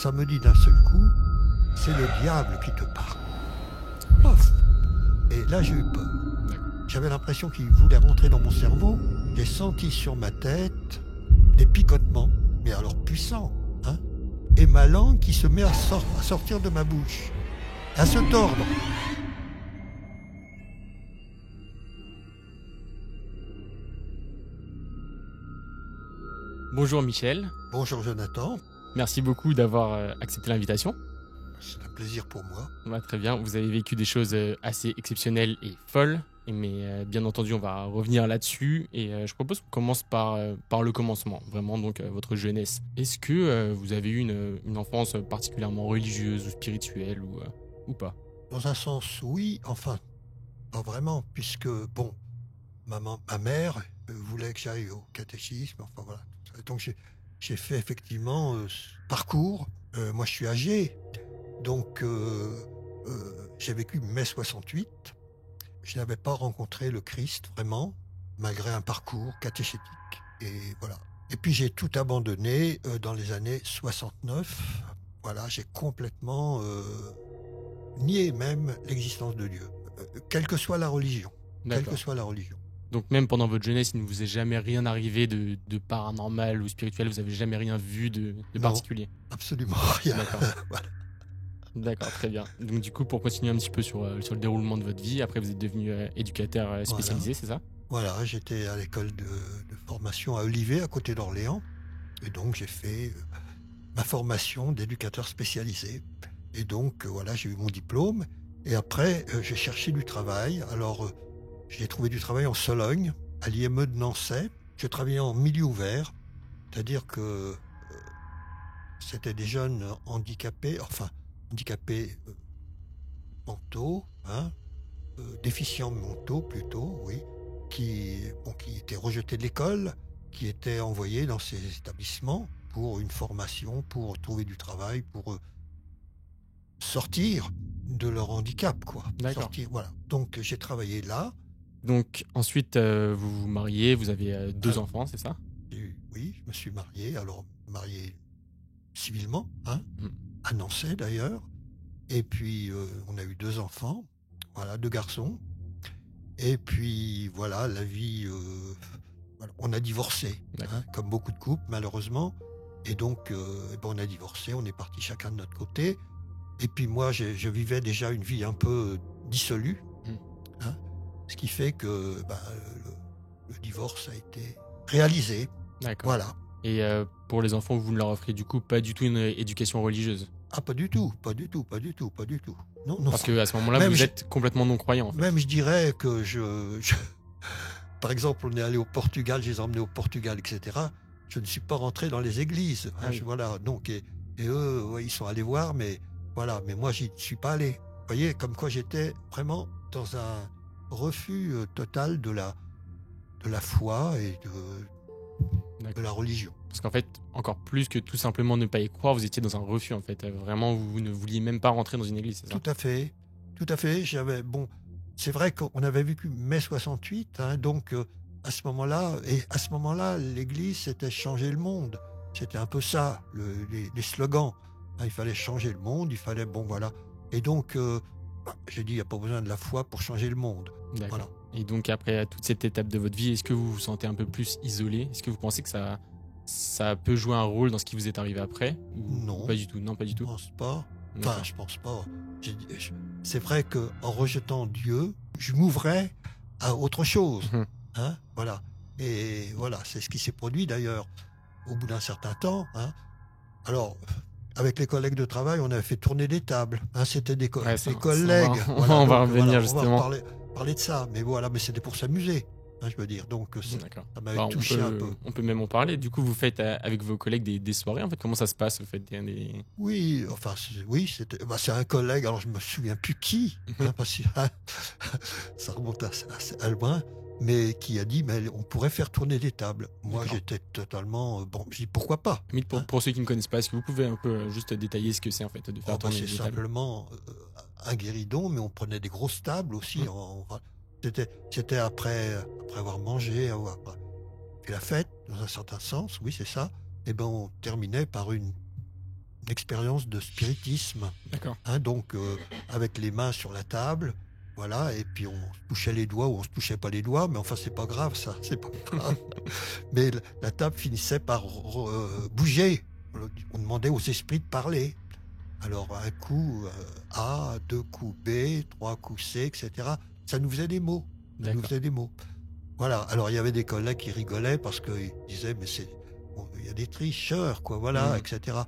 ça me dit d'un seul coup, c'est le diable qui te parle. Pof. Et là, j'ai eu peur. J'avais l'impression qu'il voulait rentrer dans mon cerveau. J'ai senti sur ma tête des picotements, mais alors puissants, hein, et ma langue qui se met à sortir de ma bouche, à se tordre. Bonjour Michel, Bonjour Jonathan, merci beaucoup d'avoir accepté l'invitation. c'est un plaisir pour moi. Très bien, vous avez vécu des choses assez exceptionnelles et folles, mais bien entendu on va revenir là-dessus et je propose qu'on commence par le commencement, vraiment donc votre jeunesse. Est-ce que vous avez eu une enfance particulièrement religieuse ou spirituelle ou pas? Dans un sens, oui, enfin, pas vraiment, puisque, bon, ma mère voulait que j'aille au catéchisme, enfin voilà. Donc j'ai fait effectivement ce parcours. Moi je suis âgé, donc j'ai vécu mai 68. Je n'avais pas rencontré le Christ vraiment, malgré un parcours catéchétique. Et voilà. Et puis j'ai tout abandonné dans les années 69. Voilà, j'ai complètement nié même l'existence de Dieu, quelle que soit la religion. Quelle que soit la religion. Donc même pendant votre jeunesse, il ne vous est jamais rien arrivé de paranormal ou spirituel, vous n'avez jamais rien vu de particulier? Absolument rien. D'accord. Voilà. D'accord, très bien. Donc du coup, pour continuer un petit peu sur le déroulement de votre vie, après vous êtes devenu éducateur spécialisé, Voilà. c'est ça? Voilà, j'étais à l'école de formation à Olivet, à côté d'Orléans. Et donc j'ai fait ma formation d'éducateur spécialisé. Et donc voilà, j'ai eu mon diplôme. Et après, j'ai cherché du travail. Alors, j'ai trouvé du travail en Sologne, à l'IME de Nancy. Je travaillais en milieu ouvert, c'est-à-dire que c'était des jeunes handicapés, enfin handicapés mentaux, hein, déficients mentaux plutôt, oui, qui étaient rejetés de l'école, qui étaient envoyés dans ces établissements pour une formation, pour trouver du travail, pour sortir de leur handicap, quoi. D'accord. Sortir, voilà. Donc j'ai travaillé là. Donc ensuite, vous vous mariez, vous avez deux enfants, c'est ça? Oui, je me suis marié, alors marié civilement, hein, Mm. à Nancy d'ailleurs. Et puis on a eu 2 enfants, voilà, 2 garçons. Et puis voilà, la vie, voilà, on a divorcé, hein, comme beaucoup de couples malheureusement. Et donc on a divorcé, on est partis chacun de notre côté. Et puis moi, je vivais déjà une vie un peu dissolue, hein, ce qui fait que le divorce a été réalisé. D'accord. Voilà. Et pour les enfants, vous ne leur offrez du coup pas du tout une éducation religieuse? Ah, pas du tout, pas du tout, pas du tout, pas du tout. Non, non. Parce qu'à ce moment-là, Même vous êtes complètement non-croyant. En fait. Même je dirais que par exemple, on est allé au Portugal, je les ai emmenés au Portugal, etc. Je ne suis pas rentré dans les églises. Hein, oui. Voilà. Donc, et eux, ouais, ils sont allés voir, mais voilà. Mais moi, j'y suis pas allé. Vous voyez, comme quoi j'étais vraiment dans un refus total de la foi et de la religion. Parce qu'en fait, encore plus que tout simplement ne pas y croire, vous étiez dans un refus en fait. Vraiment, vous ne vouliez même pas rentrer dans une église, c'est ça? Tout à fait, tout à fait. C'est vrai qu'on avait vécu mai 68, hein, donc à ce moment-là, l'église, c'était changer le monde. C'était un peu ça, les slogans. Hein, il fallait changer le monde, il fallait, bon voilà. Et donc, j'ai dit, il n'y a pas besoin de la foi pour changer le monde. D'accord. Voilà. Et donc après toute cette étape de votre vie, est-ce que vous vous sentez un peu plus isolé? Est-ce que vous pensez que ça peut jouer un rôle dans ce qui vous est arrivé après? Non. Pas du tout. Non, pas du tout. Je pense pas. Enfin, je pense pas. C'est vrai qu'en rejetant Dieu, je m'ouvrais à autre chose. Hein, voilà. Et voilà, c'est ce qui s'est produit d'ailleurs au bout d'un certain temps. Hein. Alors, avec les collègues de travail, on avait fait tourner des tables. Hein, c'était des collègues. On va revenir justement. On va parler de ça. Mais voilà, mais c'était pour s'amuser. Hein, je veux dire, donc ça m'avait touché un peu. On peut même en parler. Du coup, vous faites avec vos collègues des soirées. En fait, comment ça se passe? Vous faites des... Oui, enfin, c'est un collègue. Alors, je me souviens plus qui, hein, parce que ça remonte à loin, mais qui a dit, mais on pourrait faire tourner des tables. Moi, j'étais totalement bon. Je dis pourquoi pas. Mais pour ceux qui ne connaissent pas, est-ce que vous pouvez un peu juste détailler ce que c'est en fait de faire tourner des tables? C'est simplement un guéridon, mais on prenait des grosses tables aussi. C'était après avoir mangé, avoir fait la fête, dans un certain sens, oui, c'est ça. Et ben, on terminait par une une expérience de spiritisme. D'accord. Hein, donc, avec les mains sur la table, voilà, et puis on se touchait les doigts ou on se touchait pas les doigts, mais enfin, c'est pas grave, ça, c'est pas grave. Mais la table finissait par bouger. On demandait aux esprits de parler. Alors, un coup A, deux coups B, trois coups C, etc. Ça nous faisait des mots. Ça nous D'accord. faisait des mots. Voilà. Alors, il y avait des collègues qui rigolaient parce qu'ils disaient, mais il y a des tricheurs, quoi, voilà, etc.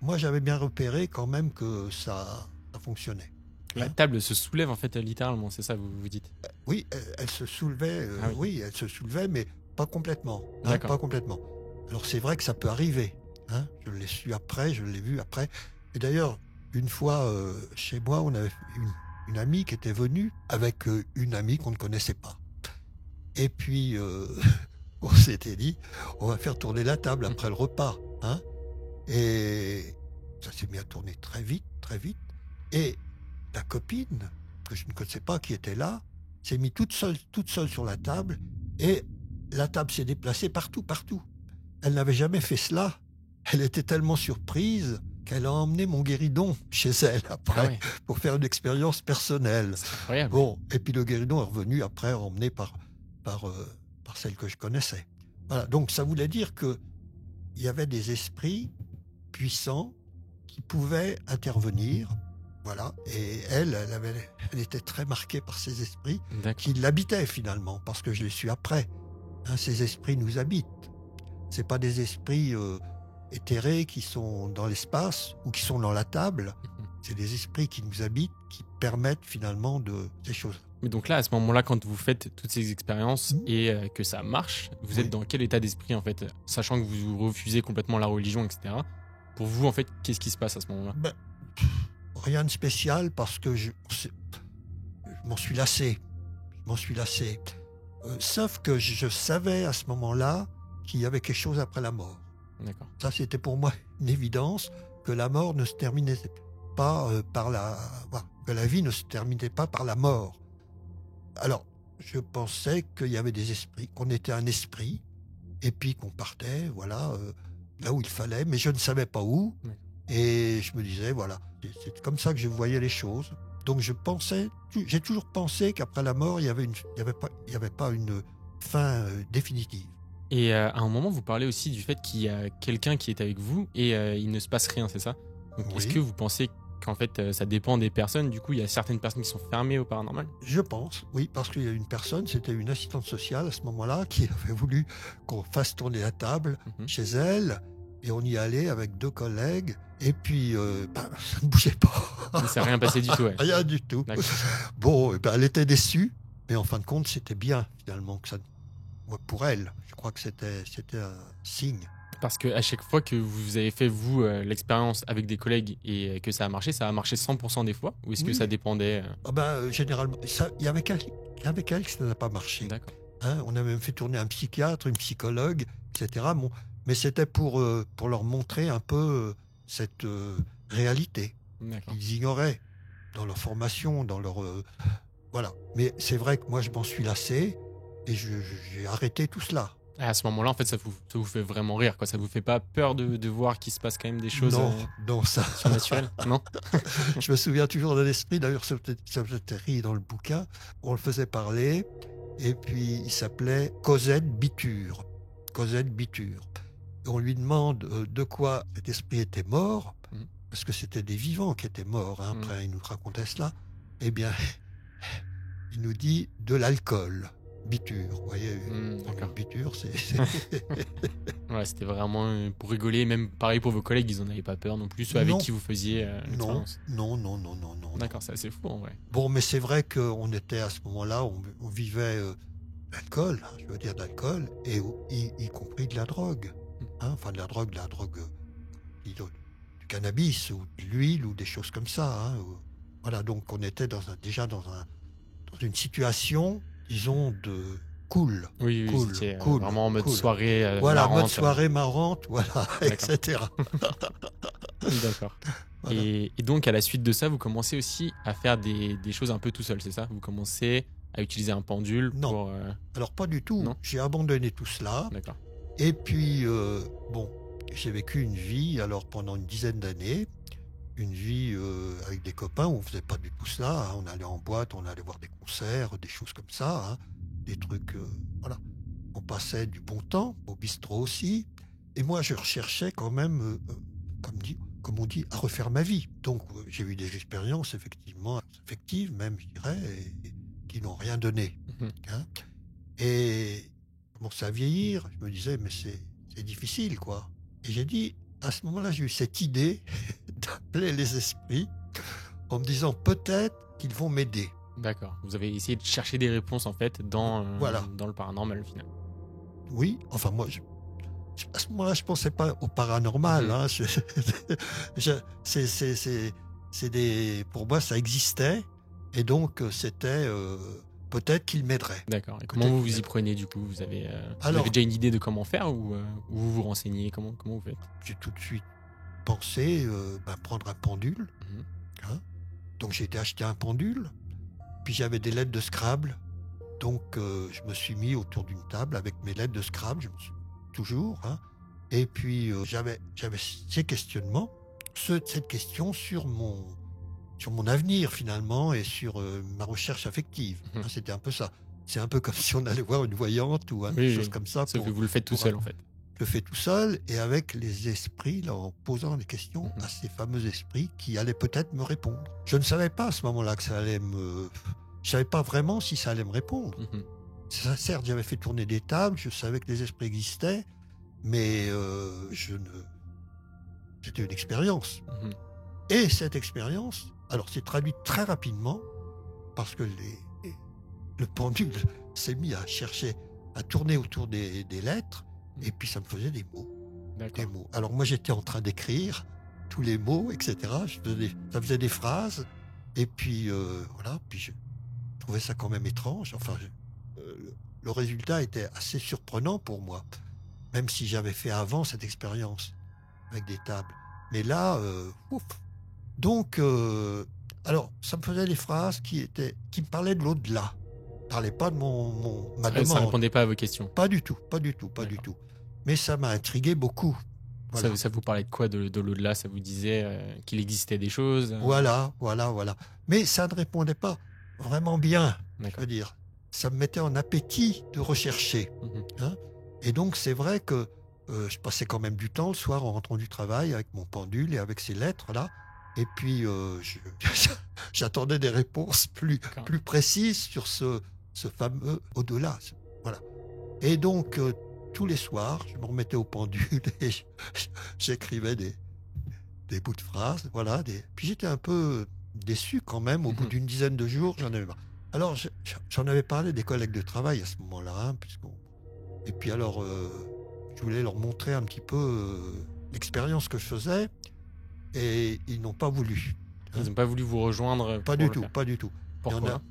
Moi, j'avais bien repéré quand même que ça fonctionnait. La table se soulève en fait littéralement, c'est ça vous dites? Oui, elle se soulevait, Ah oui. oui, elle se soulevait, mais pas complètement. Hein, D'accord. pas complètement. Alors, c'est vrai que ça peut arriver. Hein, je l'ai su après, je l'ai vu après. Et d'ailleurs, une fois, chez moi, on avait une amie qui était venue avec une amie qu'on ne connaissait pas. Et puis, on s'était dit, on va faire tourner la table après le repas. Hein, et ça s'est mis à tourner très vite, très vite. Et la copine, que je ne connaissais pas, qui était là, s'est mise toute seule sur la table. Et la table s'est déplacée partout, partout. Elle n'avait jamais fait cela. Elle était tellement surprise qu'elle a emmené mon guéridon chez elle après, pour faire une expérience personnelle. C'est incroyable. Bon, et puis le guéridon est revenu après, emmené par celle que je connaissais. Voilà, donc ça voulait dire qu'il y avait des esprits puissants qui pouvaient intervenir. Voilà, et elle était très marquée par ces esprits qui l'habitaient finalement, parce que je les suis après. Hein, ces esprits nous habitent. C'est pas des esprits éthérés qui sont dans l'espace ou qui sont dans la table. C'est des esprits qui nous habitent, qui permettent finalement de ces choses. Mais donc là, à ce moment-là, quand vous faites toutes ces expériences et que ça marche, vous êtes dans quel état d'esprit en fait, sachant que vous refusez complètement la religion, etc. Pour vous, en fait, qu'est-ce qui se passe à ce moment-là? Rien de spécial parce que je m'en suis lassé. Je m'en suis lassé. Sauf que je savais à ce moment-là qu'il y avait quelque chose après la mort. D'accord. Ça, c'était pour moi une évidence que la mort ne se terminait pas que la vie ne se terminait pas par la mort. Alors, je pensais qu'il y avait des esprits, qu'on était un esprit, et puis qu'on partait, voilà, là où il fallait, mais je ne savais pas où. Oui. Et je me disais, voilà, c'est comme ça que je voyais les choses. Donc j'ai toujours pensé qu'après la mort, il y avait pas une fin définitive. Et à un moment, vous parlez aussi du fait qu'il y a quelqu'un qui est avec vous et il ne se passe rien, c'est ça? Donc, Oui. est-ce que vous pensez qu'en fait, ça dépend des personnes? Du coup, il y a certaines personnes qui sont fermées au paranormal? Je pense, oui, parce qu'il y a une personne, c'était une assistante sociale à ce moment-là, qui avait voulu qu'on fasse tourner la table chez elle. Et on y allait avec deux collègues. Et puis, ça ne bougeait pas. Il ne s'est rien passé du tout, ouais. Rien du tout. D'accord. Bon, elle était déçue. Mais en fin de compte, c'était bien, finalement, que ça... Pour elle, je crois que c'était un signe. Parce qu'à chaque fois que vous avez fait, vous, l'expérience avec des collègues et que ça a marché 100% des fois? Ou est-ce que ça dépendait Généralement, il y avait quelqu'un que ça n'a pas marché. D'accord. Hein, on a même fait tourner un psychiatre, une psychologue, etc. Bon, mais c'était pour leur montrer un peu cette réalité. D'accord. Ils ignoraient dans leur formation, dans leur... voilà. Mais c'est vrai que moi, je m'en suis lassé et j'ai arrêté tout cela. À ce moment-là, en fait, ça vous fait vraiment rire, quoi. Ça vous fait pas peur de voir qu'il se passe quand même des choses Non, ça... surnaturelles? Non. Je me souviens toujours d'un esprit, d'ailleurs, ça me fait rire dans le bouquin. On le faisait parler, et puis il s'appelait Cosette Biture. Cosette Biture. Et on lui demande de quoi cet esprit était mort, parce que c'était des vivants qui étaient morts. Hein, après, il nous racontait cela. Eh bien, il nous dit de l'alcool. Biture, vous voyez, biture, c'est... Ouais, c'était vraiment pour rigoler, même pareil pour vos collègues, ils en avaient pas peur non plus, ceux avec qui vous faisiez l'expérience. Non. D'accord, c'est assez fou en vrai. Bon, mais c'est vrai qu'on était à ce moment-là, on vivait l'alcool, je veux dire de l'alcool, et y compris de la drogue. Hein, enfin, de la drogue, du cannabis, ou de l'huile, ou des choses comme ça. Hein, voilà, donc on était déjà dans une situation, disons, de cool. Oui, cool, vraiment en mode soirée voilà, marrante. mode soirée marrante, voilà, etc. D'accord. Voilà. Et donc, à la suite de ça, vous commencez aussi à faire des choses un peu tout seul, c'est ça? Vous commencez à utiliser un pendule Non. pour... Alors, pas du tout. J'ai abandonné tout cela. D'accord. Et puis, bon, j'ai vécu une vie, alors pendant une dizaine d'années, une vie avec des copains où on faisait pas du tout ça, hein. On allait en boîte, on allait voir des concerts, des choses comme ça, hein. Des trucs, voilà. On passait du bon temps, au bistrot aussi. Et moi, je recherchais quand même, comme on dit, à refaire ma vie. Donc, j'ai eu des expériences effectivement affectives, même, je dirais, et qui n'ont rien donné, Mhm. hein. Et je commençais à vieillir. Je me disais, mais c'est difficile, quoi. Et j'ai dit, à ce moment-là, j'ai eu cette idée d'appeler les esprits en me disant peut-être qu'ils vont m'aider. D'accord. Vous avez essayé de chercher des réponses en fait dans, Voilà. dans le paranormal finalement. Oui, enfin moi, à ce moment-là, je pensais pas au paranormal, Mhm. hein. C'est des, pour moi, ça existait, et donc c'était peut-être qu'il m'aiderait. D'accord. Et comment Peut-être vous qu'il vous y m'aiderait. prenez du coup? Vous avez Alors, déjà une idée de comment faire ou vous vous renseignez? Comment vous faites? j'ai tout de suite pensé prendre un pendule, Mhm. hein. Donc j'ai été acheter un pendule, puis j'avais des lettres de Scrabble, donc je me suis mis autour d'une table avec mes lettres de Scrabble, je me suis toujours, hein. Et puis j'avais ces questionnements, cette question sur mon avenir finalement et sur ma recherche affective, Mhm. hein. C'était un peu ça. C'est un peu comme si on allait voir une voyante ou quelque Oui, chose oui. comme ça. Sauf que vous le faites tout seul en fait. Je le fais tout seul et avec les esprits, là, en posant les questions Mhm. à ces fameux esprits qui allaient peut-être me répondre. Je ne savais pas à ce moment-là que ça allait je savais pas vraiment si ça allait me répondre. Mhm. Certes, j'avais fait tourner des tables, je savais que les esprits existaient, mais c'était une expérience. Mhm. Et cette expérience, alors c'est traduit très rapidement parce que le pendule s'est mis à chercher, à tourner autour des lettres, et puis ça me faisait des mots. Des D'accord. mots. Alors moi j'étais en train d'écrire tous les mots, etc. Ça faisait des phrases, et puis voilà, puis je trouvais ça quand même étrange. Enfin, le résultat était assez surprenant pour moi, même si j'avais fait avant cette expérience avec des tables. Mais là, ouf. Donc, alors, ça me faisait des phrases qui me parlaient de l'au-delà. Ne parlaient pas de ma Ça demande. répondait pas à vos questions. Pas du tout, pas du tout, pas du D'accord. tout. Mais ça m'a intrigué beaucoup. Voilà, Ça vous parlait de quoi de l'au-delà? Ça vous disait qu'il existait des choses? voilà, voilà, voilà. Mais ça ne répondait pas vraiment bien, je D'accord. veux dire. Ça me mettait en appétit de rechercher, Mhm. hein. Et donc, c'est vrai que je passais quand même du temps le soir en rentrant du travail avec mon pendule et avec ces lettres-là. Et puis, j'attendais des réponses D'accord. plus précises sur ce fameux au-delà. Voilà. Et donc, tous les soirs, je me remettais au pendule et j'écrivais des bouts de phrases. Voilà, Puis j'étais un peu déçu quand même. Au bout Mhm. d'une dizaine de jours, j'en avais marre. Alors, j'en avais parlé des collègues de travail à ce moment-là, hein, et puis alors, je voulais leur montrer un petit peu l'expérience que je faisais, et ils n'ont pas voulu, Ils hein. n'ont pas voulu vous rejoindre Pas pour du le tout, faire. pas du tout. Il y en Pourquoi?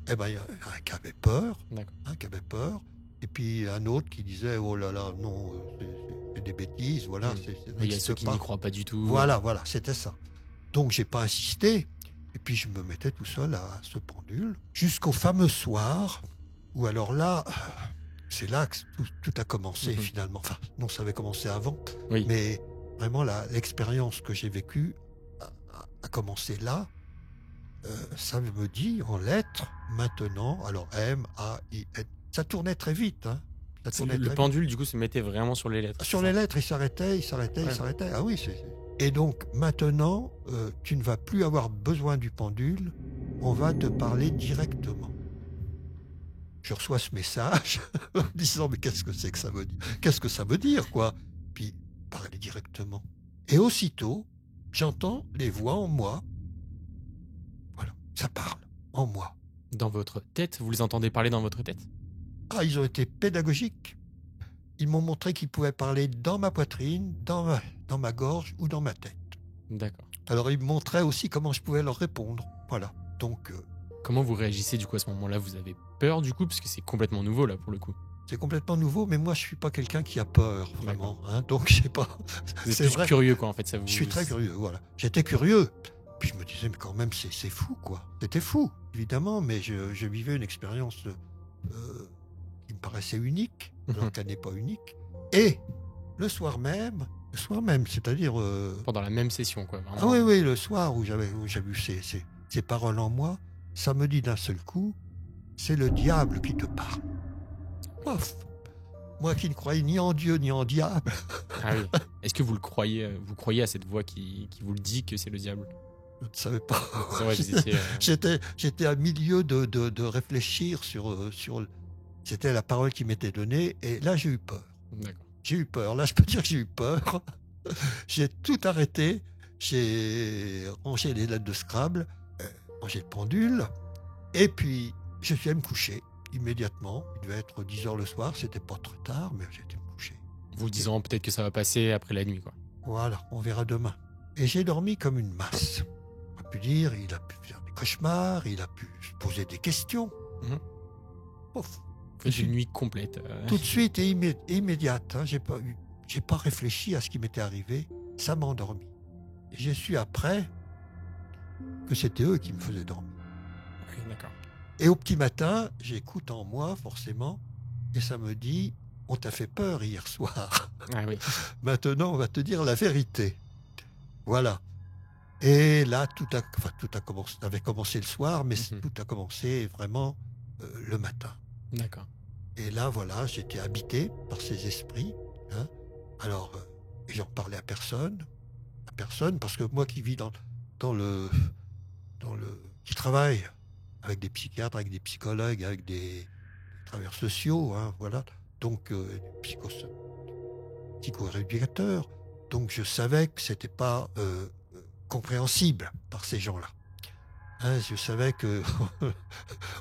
a, il y a un qui avait peur, D'accord. hein, qui avait peur, et puis un autre qui disait oh là là, non, c'est des bêtises, voilà, Mhm. ça Il y a n'existe ceux qui pas. n'y croient pas du tout. Voilà, voilà, c'était ça. Donc j'ai pas insisté, et puis je me mettais tout seul à ce pendule, jusqu'au fameux soir, où alors là, c'est là que tout a commencé Mhm. finalement. Enfin, non, ça avait commencé avant, Oui. mais vraiment l'expérience que j'ai vécue a commencé là. Ça me dit en lettres, maintenant, alors M-A-I-N. Ça tournait très vite, hein. Ça tournait Le très vite. pendule, du coup, se mettait vraiment sur les lettres. Sur c'est les ça? lettres, il s'arrêtait, il s'arrêtait, il Ouais. s'arrêtait. Ah oui, Et donc, maintenant, tu ne vas plus avoir besoin du pendule, on va te parler directement. Je reçois ce message en me disant, mais qu'est-ce que c'est que ça veut dire? Qu'est-ce que ça veut dire, quoi? Puis, parler directement. Et aussitôt, j'entends les voix en moi. Voilà, ça parle en moi. Dans votre tête, vous les entendez parler dans votre tête? Ah, ils ont été pédagogiques. Ils m'ont montré qu'ils pouvaient parler dans ma poitrine, dans ma gorge ou dans ma tête. D'accord. Alors, ils me montraient aussi comment je pouvais leur répondre. Voilà. Donc, Comment vous réagissez du coup à ce moment-là? Vous avez peur du coup? Parce que c'est complètement nouveau là pour le coup. c'est complètement nouveau, mais moi, je suis pas quelqu'un qui a peur, vraiment, hein. Donc, je sais pas. Vous êtes C'est plus vrai. curieux quoi en fait. Ça vous... Je suis très curieux, voilà. J'étais curieux. Puis je me disais, mais quand même, c'est fou, quoi. C'était fou, évidemment, mais je vivais une expérience qui me paraissait unique, alors Mhm. qu'elle n'est pas unique. Et le soir même, Le soir même, c'est-à-dire... Pendant la même session, quoi, Ah vraiment. oui, oui, le soir où j'ai vu ces paroles en moi, ça me dit d'un seul coup, c'est le diable qui te parle. Pof. Moi qui ne croyais ni en Dieu ni en diable. Ah oui. Est-ce que vous croyez à cette voix qui vous le dit que c'est le diable? Je ne savais pas. C'est vrai, vous étiez... J'étais à milieu de réfléchir sur... C'était la parole qui m'était donnée et là j'ai eu peur. D'accord. J'ai eu peur. Là je peux dire que j'ai eu peur. J'ai tout arrêté. J'ai rangé les lettres de Scrabble, rangé le pendule et puis je suis allé me coucher immédiatement. Il devait être 10h le soir, c'était pas trop tard, mais j'ai été me coucher. Vous disant peut-être que ça va passer après la nuit, quoi. Voilà, on verra demain. Et j'ai dormi comme une masse. On a pu dire, il a pu faire des cauchemars, il a pu se poser des questions. Mhm. Pouf. Faites une nuit complète. Tout de suite et immédiate. Hein, j'ai pas réfléchi à ce qui m'était arrivé. Ça m'a endormi. Et j'ai su après que c'était eux qui me faisaient dormir. Oui, d'accord. Et au petit matin, j'écoute en moi, forcément, et ça me dit, on t'a fait peur hier soir. Ah oui. Maintenant, on va te dire la vérité. Voilà. Et là, tout a commencé, ça avait commencé le soir, mais Mhm. tout a commencé vraiment le matin. D'accord. Et là, voilà, j'étais habité par ces esprits. Hein. Alors, j'en parlais à personne, parce que moi qui vis dans le, qui travaille avec des psychiatres, avec des psychologues, avec des travailleurs sociaux, hein, voilà. Donc, psychorééducateurs. Donc, je savais que c'était pas compréhensible par ces gens-là. Hein, je savais que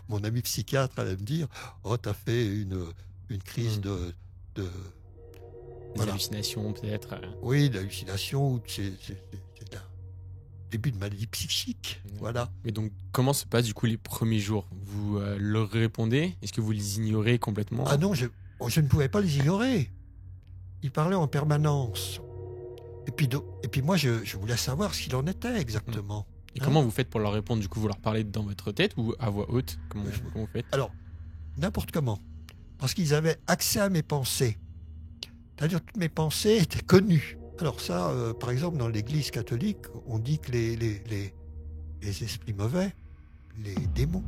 mon ami psychiatre allait me dire, oh, t'as fait une crise de Des voilà. hallucinations, peut-être. Oui, d'hallucination, ou c'est un début de maladie psychique. Voilà. Mais donc, comment se passent du coup les premiers jours? Vous leur répondez? Est-ce que vous les ignorez complètement? Ah non, je ne pouvais pas les ignorer. Ils parlaient en permanence. Et puis moi, je voulais savoir ce qu'il en était exactement. Et comment vous faites pour leur répondre? Du coup, vous leur parlez dans votre tête ou à voix haute? Comment vous faites? Alors, n'importe comment. Parce qu'ils avaient accès à mes pensées. C'est-à-dire que toutes mes pensées étaient connues. Alors ça, par exemple, dans l'Église catholique, on dit que les esprits mauvais, les démons,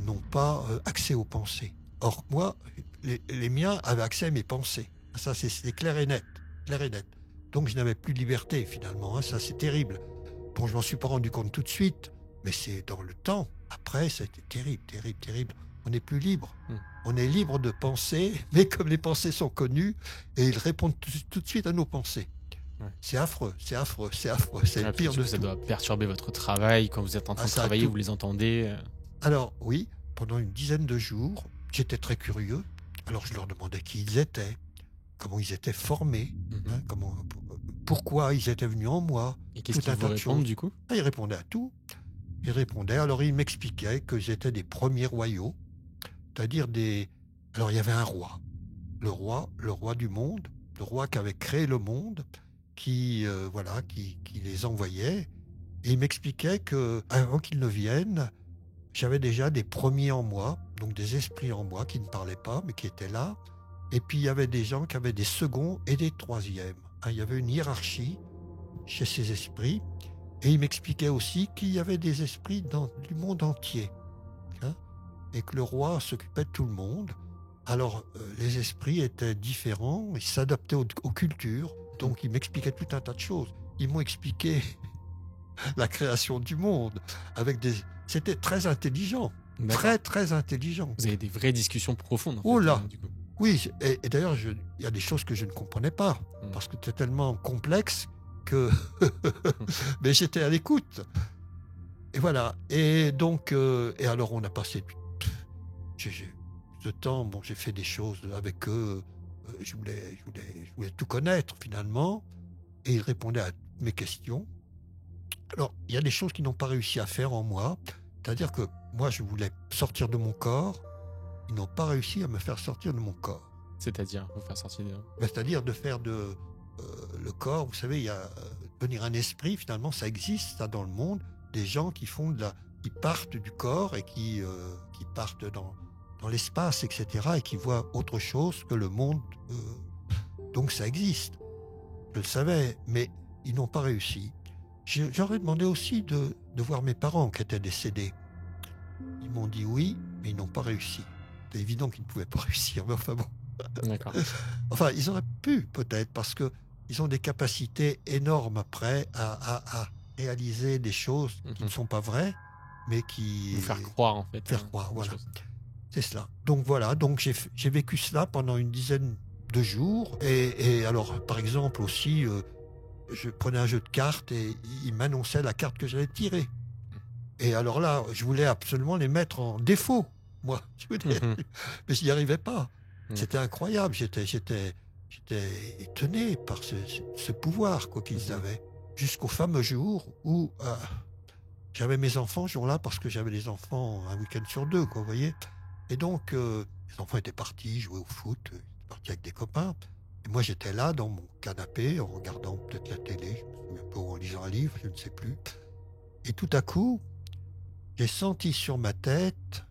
n'ont pas accès aux pensées. Or, moi, les miens avaient accès à mes pensées. Ça, c'est clair et net. Clair et net. Donc, je n'avais plus de liberté, finalement. Hein. Ça, c'est terrible. Bon, je m'en suis pas rendu compte tout de suite, mais c'est dans le temps. Après, ça a été terrible, terrible, terrible. On n'est plus libre. On est libre de penser, mais comme les pensées sont connues, et ils répondent tout de suite à nos pensées. Ouais. C'est affreux, c'est affreux, c'est affreux. C'est le pire de tout. Ça doit perturber votre travail. Quand vous êtes en train de travailler, vous les entendez. Alors, oui, pendant une dizaine de jours, j'étais très curieux. Alors, je leur demandais qui ils étaient, comment ils étaient formés, hein, pourquoi ils étaient venus en moi. Et qu'est-ce qu'ils vous répondent, du coup? Ils répondaient à tout. Ils répondaient, alors ils m'expliquaient que j'étais des premiers royaux, c'est-à-dire des... Alors, il y avait un roi, le roi du monde, le roi qui avait créé le monde, qui les envoyait. Et il m'expliquait qu'avant qu'ils ne viennent, j'avais déjà des premiers en moi, donc des esprits en moi qui ne parlaient pas, mais qui étaient là. Et puis il y avait des gens qui avaient des seconds et des troisièmes. Hein, il y avait une hiérarchie chez ces esprits. Et il m'expliquait aussi qu'il y avait des esprits du monde entier. Hein, et que le roi s'occupait de tout le monde. Alors les esprits étaient différents, ils s'adaptaient aux cultures. Donc il m'expliquait tout un tas de choses. Ils m'ont expliqué la création du monde avec des... C'était très intelligent. Très, très intelligent. Vous avez des vraies discussions profondes. Oh là, du coup. Oui, et d'ailleurs, il y a des choses que je ne comprenais pas, parce que c'était tellement complexe que... Mais j'étais à l'écoute. Et voilà. Et donc, et alors on a passé ce temps, bon, j'ai fait des choses avec eux, je voulais tout connaître finalement, et ils répondaient à mes questions. Alors, il y a des choses qu'ils n'ont pas réussi à faire en moi, c'est-à-dire que moi, je voulais sortir de mon corps, ils n'ont pas réussi à me faire sortir de mon corps. C'est-à-dire, vous faire sortir de... C'est-à-dire de faire le corps, vous savez, il y a devenir un esprit, finalement, ça existe, ça, dans le monde, des gens qui qui partent du corps et qui partent dans l'espace, etc., et qui voient autre chose que le monde. Donc ça existe. je le savais, mais ils n'ont pas réussi. J'aurais demandé aussi de voir mes parents qui étaient décédés. Ils m'ont dit oui, mais ils n'ont pas réussi. C'est évident qu'ils ne pouvaient pas réussir, mais enfin bon. D'accord. Enfin, ils auraient pu peut-être, parce qu'ils ont des capacités énormes après à réaliser des choses qui ne sont pas vraies, mais qui... Vous faire croire, en fait. Faire croire, des voilà. choses. C'est cela. Donc voilà, donc j'ai vécu cela pendant une dizaine de jours. Et alors, par exemple aussi, je prenais un jeu de cartes et il m'annonçait la carte que j'allais tirer. Et alors là, je voulais absolument les mettre en défaut, moi. Je veux dire, mais je n'y arrivais pas. C'était incroyable. J'étais étonné par ce pouvoir quoi qu'ils avaient. Jusqu'au fameux jour où j'avais mes enfants ce jour-là, parce que j'avais des enfants un week-end sur deux, quoi, vous voyez. Et donc, les enfants étaient partis jouer au foot, ils étaient partis avec des copains. Et moi, j'étais là, dans mon canapé, en regardant peut-être la télé, je me souviens pas, ou en lisant un livre, je ne sais plus. Et tout à coup, j'ai senti sur ma tête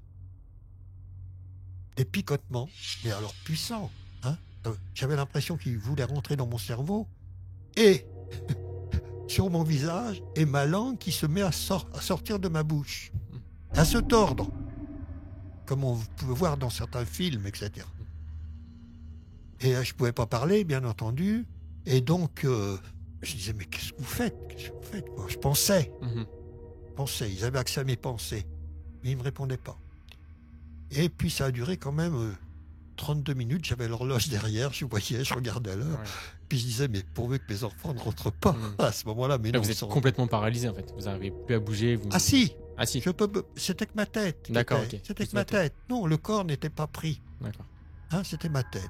des picotements, mais alors puissants. Hein. J'avais l'impression qu'ils voulaient rentrer dans mon cerveau. Et sur mon visage, et ma langue qui se met à sortir de ma bouche, à se tordre, comme on pouvait voir dans certains films, etc. Et je ne pouvais pas parler, bien entendu. Et donc, je disais, mais qu'est-ce que vous faites? Qu'est-ce que vous faites, quoi? Je pensais. Ils avaient accès à mes pensées. Mais ils ne me répondaient pas. Et puis, ça a duré quand même 32 minutes. J'avais l'horloge derrière, je voyais, je regardais l'heure. Ouais. Puis je disais, mais pourvu que mes enfants ne rentrent pas à ce moment-là. Mais là, non, vous êtes complètement paralysé, en fait. Vous n'arrivez plus à bouger. Ah si, ah si. C'était que ma tête. D'accord, ok. C'était que ma tête. Non, le corps n'était pas pris. D'accord. Hein, c'était ma tête.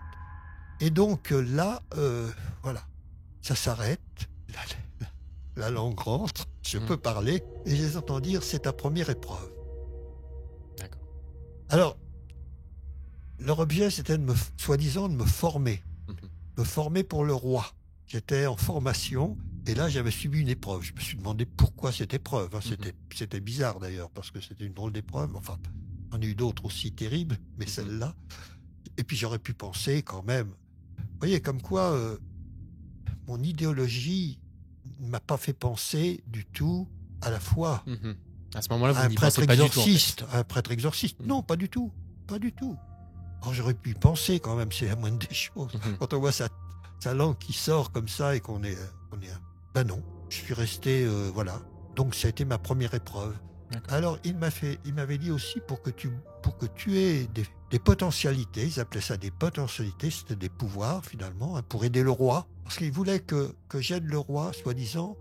Et donc là, voilà, ça s'arrête. La langue rentre. Je peux parler. Et je les entends dire, c'est ta première épreuve. D'accord. Alors, leur objet, c'était soi-disant de me former. Me former pour le roi. J'étais en formation et là, j'avais subi une épreuve. Je me suis demandé pourquoi cette épreuve. Hein. C'était bizarre d'ailleurs, parce que c'était une drôle d'épreuve. Enfin, j'en ai eu d'autres aussi terribles, mais celle-là. Et puis, j'aurais pu penser quand même. Vous voyez, comme quoi mon idéologie ne m'a pas fait penser du tout à la foi. À ce moment-là, vous un n'y prêtre pensez pas exorciste, du tout, en fait. Un prêtre exorciste. Non, pas du tout. Pas du tout. Alors j'aurais pu y penser quand même, c'est la moindre des choses. Quand on voit sa langue qui sort comme ça et qu'on est... Ben non, je suis resté... voilà. Donc ça a été ma première épreuve. Alors il m'avait dit aussi pour que tu aies des potentialités, ils appelaient ça des potentialités, c'était des pouvoirs finalement, hein, pour aider le roi. Parce qu'il voulait que j'aide le roi, soi-disant,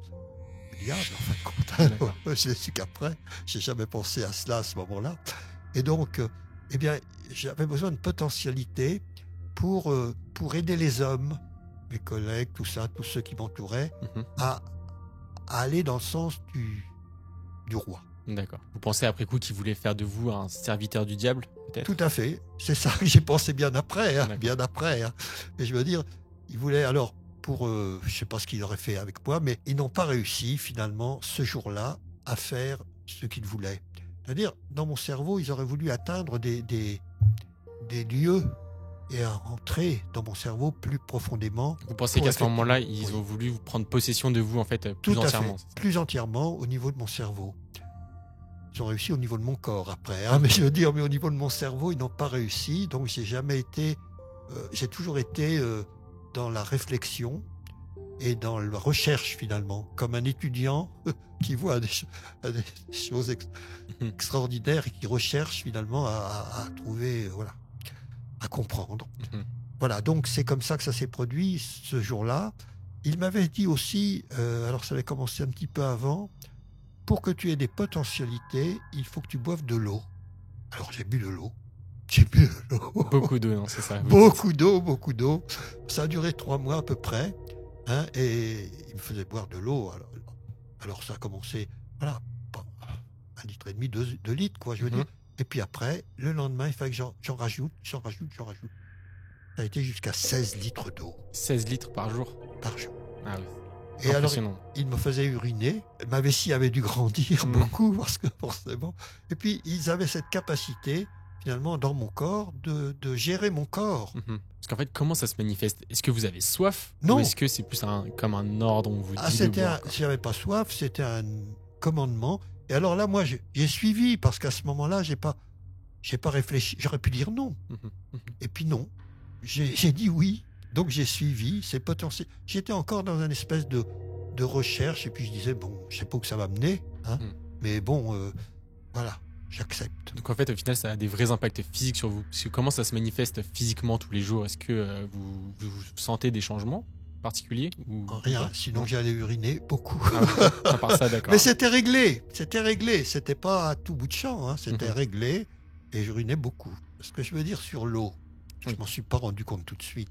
le diable en fin de compte. Je sais qu'après, j'ai jamais pensé à cela à ce moment-là. Et donc, eh bien, j'avais besoin de potentialités pour aider les hommes, mes collègues, tout ça, tous ceux qui m'entouraient, à aller dans le sens du roi. D'accord. Vous pensez après coup qu'il voulait faire de vous un serviteur du diable, peut-être? Tout à fait. C'est ça que j'ai pensé bien après. Hein, bien après. Hein. Mais je veux dire, ils voulaient alors, je ne sais pas ce qu'ils auraient fait avec moi, mais ils n'ont pas réussi finalement ce jour-là à faire ce qu'ils voulaient. C'est-à-dire, dans mon cerveau, ils auraient voulu atteindre des lieux et entrer dans mon cerveau plus profondément. Vous pensez qu'à ce moment-là, ils ont voulu prendre possession de vous, en fait, plus entièrement? Plus entièrement au niveau de mon cerveau. Ils ont réussi au niveau de mon corps après, hein, mais je veux dire, mais au niveau de mon cerveau, ils n'ont pas réussi. Donc, j'ai toujours été dans la réflexion et dans la recherche finalement, comme un étudiant qui voit des choses extraordinaires et qui recherche finalement à trouver, voilà, à comprendre. Voilà, donc c'est comme ça que ça s'est produit ce jour-là. Il m'avait dit aussi, alors ça avait commencé un petit peu avant, pour que tu aies des potentialités, il faut que tu boives de l'eau. Alors j'ai bu de l'eau. Beaucoup d'eau, non, c'est ça. Beaucoup d'eau. Ça a duré 3 mois à peu près. Hein, et il me faisait boire de l'eau. Alors ça a commencé, voilà, 1,5 litre, 2 litres, quoi, je veux dire. Et puis après, le lendemain, il fallait que j'en rajoute. Ça a été jusqu'à 16 litres d'eau. 16 litres par jour? Par jour. Ah oui. Et alors, il me faisait uriner. Ma vessie avait dû grandir beaucoup, parce que forcément. Et puis, ils avaient cette capacité, finalement, dans mon corps, de gérer mon corps. Parce qu'en fait, comment ça se manifeste? Est-ce que vous avez soif? Non. Ou est-ce que c'est plus comme un ordre, on vous dit de boire, quoi? J'avais pas soif, c'était un commandement. Et alors là, moi, j'ai suivi, parce qu'à ce moment-là, j'ai pas réfléchi. J'aurais pu dire non. Et puis non. J'ai dit oui. Donc j'ai suivi. C'est potentiel. J'étais encore dans une espèce de recherche. Et puis je disais, bon, je sais pas où que ça va mener. Hein, mais bon, voilà, j'accepte. Donc en fait, au final, ça a des vrais impacts physiques sur vous. Parce que comment ça se manifeste physiquement tous les jours? Est-ce que vous sentez des changements particuliers ou Rien, sinon j'allais uriner beaucoup. À part ça, d'accord. Mais c'était réglé. C'était pas à tout bout de champ. Hein, c'était réglé et j'urinais beaucoup. Ce que je veux dire sur l'eau, je m'en suis pas rendu compte tout de suite.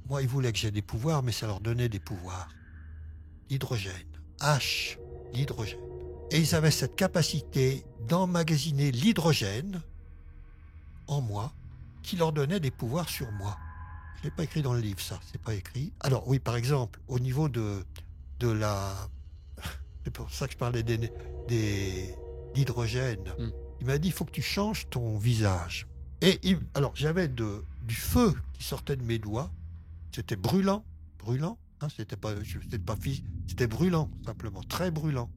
Moi, ils voulaient que j'ai des pouvoirs, mais ça leur donnait des pouvoirs. L'hydrogène. L'hydrogène. Et ils avaient cette capacité d'emmagasiner l'hydrogène en moi qui leur donnait des pouvoirs sur moi. Je ne l'ai pas écrit dans le livre, ça. C'est pas écrit. Alors oui, par exemple, au niveau de la... C'est pour ça que je parlais d'hydrogène. Il m'a dit, il faut que tu changes ton visage. Et alors, j'avais du feu qui sortait de mes doigts. C'était brûlant. Hein, c'était brûlant, simplement. Très brûlant.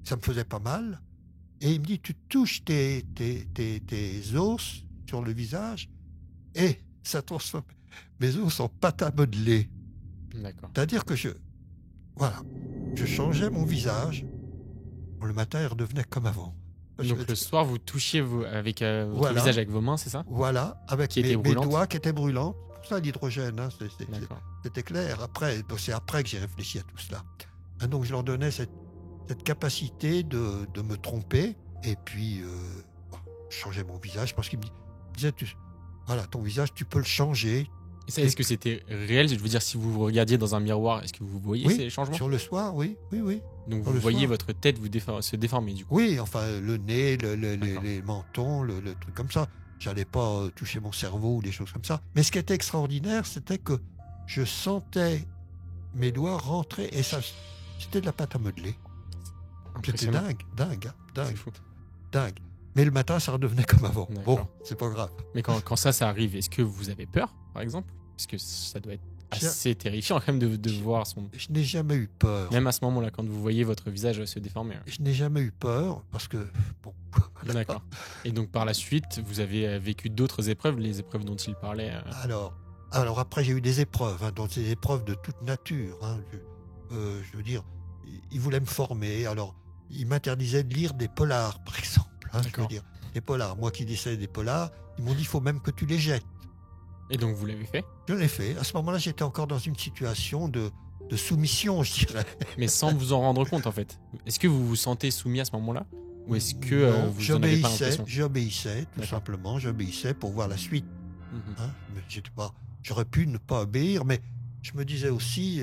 Ça me faisait pas mal. Et il me dit, tu touches tes os sur le visage et ça transforme mes os en pâte à modeler. D'accord. C'est-à-dire que je changeais mon visage. Le matin, il redevenait comme avant. Donc le soir, vous touchiez avec votre visage avec vos mains, c'est ça? Voilà, avec mes doigts qui étaient brûlants. C'est pour ça l'hydrogène, hein, c'était clair. C'est après que j'ai réfléchi à tout cela. Et donc je leur donnais cette capacité de me tromper et puis changer mon visage parce qu'ils me disaient, voilà, ton visage, tu peux le changer. Et ça, est-ce que c'était réel? Je veux dire, si vous regardiez dans un miroir, est-ce que vous voyez ces changements? Sur le soir, oui. Donc vous voyez votre tête se déformer du coup? Oui, enfin le nez, les mentons, le truc comme ça. J'allais pas toucher mon cerveau ou des choses comme ça. Mais ce qui était extraordinaire, c'était que je sentais mes doigts rentrer et ça, c'était de la pâte à modeler. C'était dingue. C'est fou. Dingue. Mais le matin, ça redevenait comme avant. Bon, c'est pas grave. Mais quand ça arrive, est-ce que vous avez peur, par exemple? Parce que ça doit être assez terrifiant quand même de voir son... Je n'ai jamais eu peur. Même à ce moment-là, quand vous voyez votre visage se déformer. Je n'ai jamais eu peur parce que... Bon, d'accord. Et donc par la suite, vous avez vécu d'autres épreuves, les épreuves dont il parlait Alors après, j'ai eu des épreuves, hein, donc des épreuves de toute nature. Hein. Je veux dire, ils voulaient me former. Alors, ils m'interdisaient de lire des polars, par exemple. Hein, je veux dire, des polars. Moi qui lisais des polars, ils m'ont dit, il faut même que tu les jettes. Et donc vous l'avez fait? Je l'ai fait. À ce moment-là, j'étais encore dans une situation de soumission, je dirais. Mais sans vous en rendre compte, en fait. Est-ce que vous vous sentez soumis à ce moment-là? Ou est-ce que vous n'en avez pas l'impression? J'obéissais, tout simplement. J'obéissais pour voir la suite. Hein, j'aurais pu ne pas obéir, mais je me disais aussi,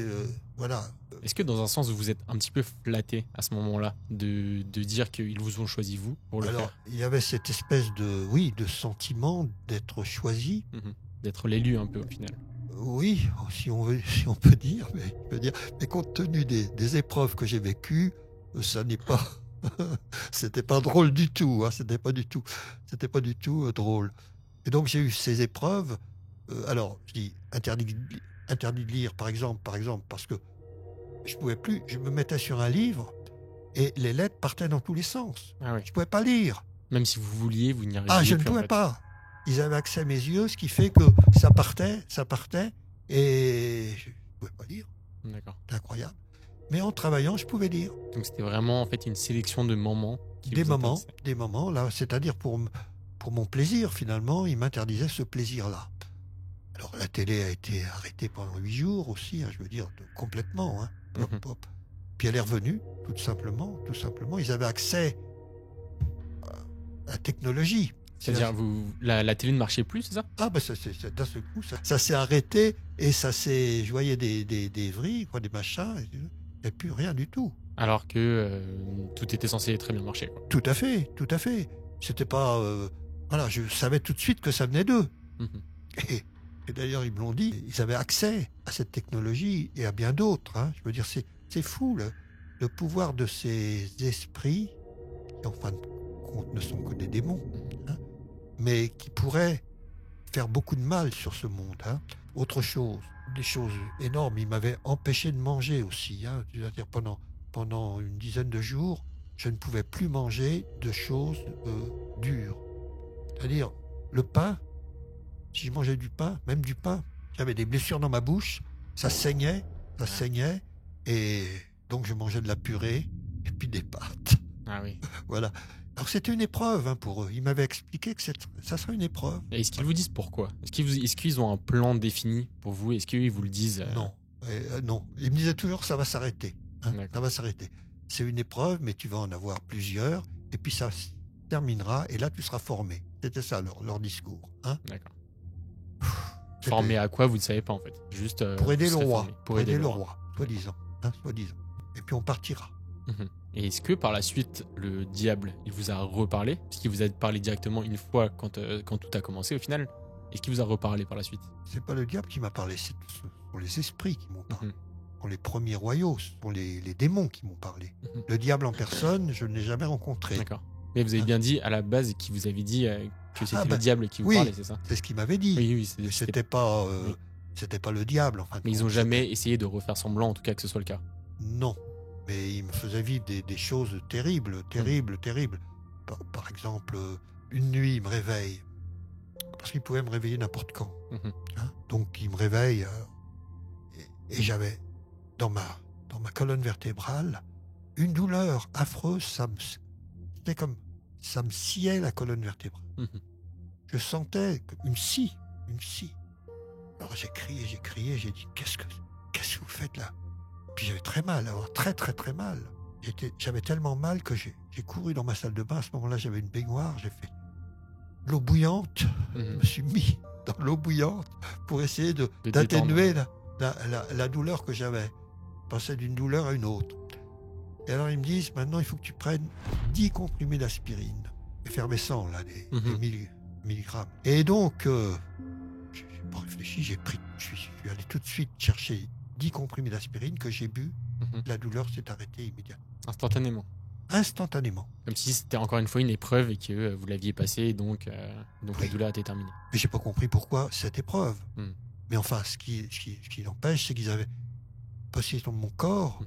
voilà. Est-ce que dans un sens, vous vous êtes un petit peu flatté à ce moment-là de dire qu'ils vous ont choisi, vous, pour le faire? Il y avait cette espèce de sentiment d'être choisi. D'être l'élu un peu au final. Oui, si on peut dire, mais compte tenu des épreuves que j'ai vécues, ça n'est pas, c'était pas drôle du tout, hein, c'était pas du tout drôle. Et donc j'ai eu ces épreuves. Alors je dis interdit de lire, par exemple, parce que je pouvais plus. Je me mettais sur un livre et les lettres partaient dans tous les sens. Ah oui. Je pouvais pas lire. Même si vous vouliez, vous n'y arriviez plus. Je ne pouvais pas. Ils avaient accès à mes yeux, ce qui fait que ça partait, et je ne pouvais pas lire. D'accord. C'est incroyable. Mais en travaillant, je pouvais lire. Donc c'était vraiment en fait une sélection de moments. Des moments, là, c'est-à-dire pour mon plaisir, finalement, ils m'interdisaient ce plaisir-là. Alors la télé a été arrêtée pendant 8 jours aussi, hein, je veux dire, complètement. Hein. Puis elle est revenue, tout simplement. Ils avaient accès à la technologie. C'est-à-dire, la télé ne marchait plus, c'est ça? D'un seul coup, ça s'est arrêté et je voyais des vrilles, des machins, il n'y avait plus rien du tout. Alors que tout était censé très bien marcher, quoi. Tout à fait. C'était pas... je savais tout de suite que ça venait d'eux. Et d'ailleurs, ils me l'ont dit, ils avaient accès à cette technologie et à bien d'autres. Hein. Je veux dire, c'est fou, le pouvoir de ces esprits, qui en fin de compte ne sont que des démons, hein, mais qui pourrait faire beaucoup de mal sur ce monde. Hein. Autre chose, des choses énormes, il m'avait empêché de manger aussi. Hein. C'est-à-dire pendant une dizaine de jours, je ne pouvais plus manger de choses dures. C'est-à-dire le pain, si je mangeais du pain, même du pain, j'avais des blessures dans ma bouche, ça saignait, et donc je mangeais de la purée et puis des pâtes. Ah oui. Voilà. Alors c'était une épreuve hein, pour eux. Ils m'avaient expliqué que ça serait une épreuve. Et est-ce qu'ils vous disent pourquoi? Est-ce qu'ils ont un plan défini pour vous? Est-ce qu'ils vous le disent Non. Non. Ils me disaient toujours ça va s'arrêter. Hein, D'accord. ça va s'arrêter. C'est une épreuve, mais tu vas en avoir plusieurs, et puis ça se terminera, et là tu seras formé. C'était ça leur discours. Hein. D'accord. Formé à quoi, vous ne savez pas en fait. Juste pour aider vous le serez roi. formé. Pour aider le roi, soi-disant. Hein, soi-disant. Et puis on partira. Mhm. Et est-ce que par la suite, le diable, il vous a reparlé? Est-ce qu'il vous a parlé directement une fois quand tout a commencé au final? Est-ce qu'il vous a reparlé par la suite? C'est pas le diable qui m'a parlé, ce sont les esprits qui m'ont parlé. Mhm. Ce sont les premiers royaux, ce sont les démons qui m'ont parlé. Mhm. Le diable en personne, je ne l'ai jamais rencontré. D'accord. Mais vous avez bien dit à la base qu'il vous avait dit que c'était le diable qui vous oui, parlait, c'est ça? C'est ce qu'il m'avait dit. Oui, C'était pas le diable. Enfin, mais ils n'ont jamais essayé de refaire semblant, en tout cas que ce soit le cas. Non. Mais il me faisait vivre des choses terribles. Par exemple, une nuit, il me réveille. Parce qu'il pouvait me réveiller n'importe quand. Hein. Donc, il me réveille et j'avais dans ma colonne vertébrale une douleur affreuse. C'était comme ça me sciait la colonne vertébrale. Je sentais une scie. Alors j'ai crié, j'ai dit qu'est-ce que vous faites là? Puis j'avais très mal, alors très mal. J'avais tellement mal que j'ai couru dans ma salle de bain. À ce moment-là, j'avais une baignoire, j'ai fait l'eau bouillante. Je me suis mis dans l'eau bouillante pour essayer d'atténuer la douleur que j'avais. Passer d'une douleur à une autre. Et alors ils me disent, maintenant il faut que tu prennes 10 comprimés d'aspirine, effervescents là, des 1000 milligrammes. Et donc, j'ai pas réfléchi, je suis allé tout de suite chercher 10 comprimés d'aspirine que j'ai bu. La douleur s'est arrêtée immédiatement. Instantanément. Comme si c'était encore une fois une épreuve et que vous l'aviez passée, et donc la douleur était terminée. Mais j'ai pas compris pourquoi cette épreuve. Mais enfin, ce qui l'empêche, c'est qu'ils avaient passé sur mon corps,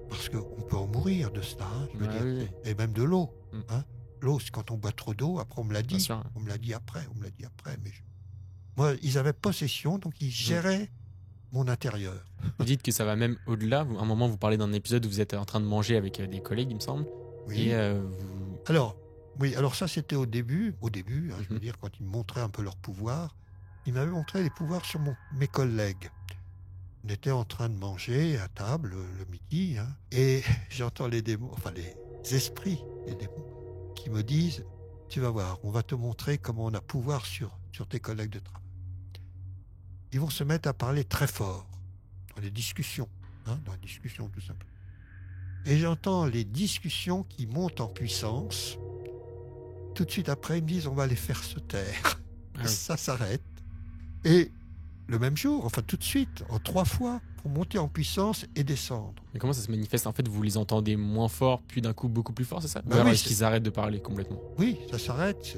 parce qu'on peut en mourir de cela, hein, je veux dire, oui. et même de l'eau. Hein. L'eau, c'est quand on boit trop d'eau, après on me l'a dit. Sûr, hein. On me l'a dit après. Mais moi, ils avaient possession, donc ils géraient mon intérieur. Vous dites que ça va même au-delà. À un moment, vous parlez d'un épisode où vous êtes en train de manger avec des collègues, il me semble. Oui. Et Alors ça, c'était au début, hein, je veux dire, quand ils me montraient un peu leur pouvoir, ils m'avaient montré les pouvoirs sur mes collègues. On était en train de manger à table le midi, hein, et j'entends les démons, enfin les esprits, les démons, qui me disent, tu vas voir, on va te montrer comment on a pouvoir sur tes collègues de travail. Ils vont se mettre à parler très fort, dans les discussions, tout simplement. Et j'entends les discussions qui montent en puissance. Tout de suite après, ils me disent, on va les faire se taire. Ça s'arrête. Et le même jour, enfin tout de suite, en 3 fois, pour monter en puissance et descendre. Mais comment ça se manifeste? En fait, vous les entendez moins fort, puis d'un coup beaucoup plus fort, c'est ça? Bah alors est-ce qu'ils arrêtent de parler complètement? Oui, ça s'arrête.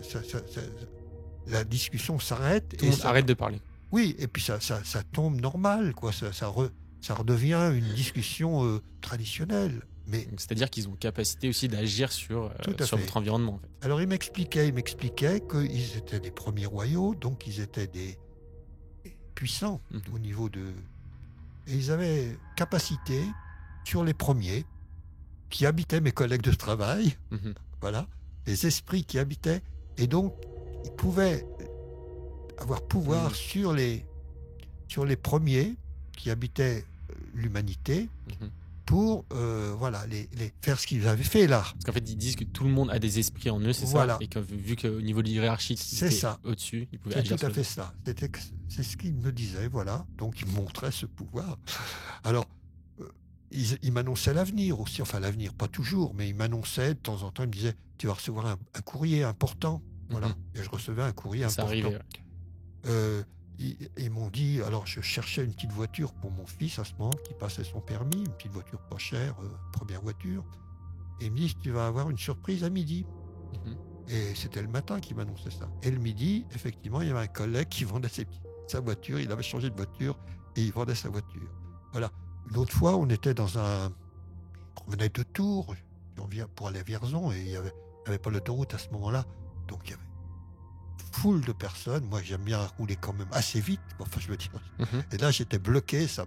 La discussion s'arrête. Tout le monde arrête de parler. Oui, et puis ça tombe normal, quoi. Ça redevient une discussion traditionnelle. Mais c'est-à-dire qu'ils ont capacité aussi d'agir sur votre environnement. En fait. Alors ils m'expliquaient qu'ils étaient des premiers royaux, donc ils étaient des puissants au niveau de... Et ils avaient capacité sur les premiers qui habitaient mes collègues de travail, voilà, les esprits qui habitaient, et donc ils pouvaient avoir pouvoir sur les premiers qui habitaient l'humanité, pour les faire ce qu'ils avaient fait là. Parce qu'en fait, ils disent que tout le monde a des esprits en eux, c'est ça. Et que vu qu'au niveau de l'hierarchie, c'était au-dessus, ils pouvaient agir. C'est tout à fait ça. C'est ce qu'ils me disaient, voilà. Donc, ils me montraient ce pouvoir. Alors, ils m'annonçaient l'avenir aussi. Enfin, l'avenir, pas toujours, mais ils m'annonçaient de temps en temps. Ils me disaient, tu vas recevoir un courrier important. Voilà. Et je recevais un courrier important. Ça arrivait, Ils m'ont dit, alors je cherchais une petite voiture pour mon fils à ce moment qui passait son permis, une petite voiture pas chère, première voiture. Et ils me disent, tu vas avoir une surprise à midi. Et c'était le matin qui m'annonçait ça. Et le midi, effectivement, il y avait un collègue qui vendait sa voiture. Il avait changé de voiture et il vendait sa voiture. Voilà. Une autre fois, on était on venait de Tours pour aller à Vierzon et il n'y avait pas l'autoroute à ce moment-là. Donc il y avait foule de personnes. Moi, j'aime bien rouler quand même assez vite. Enfin, je veux dire. Et là, j'étais bloqué. Ça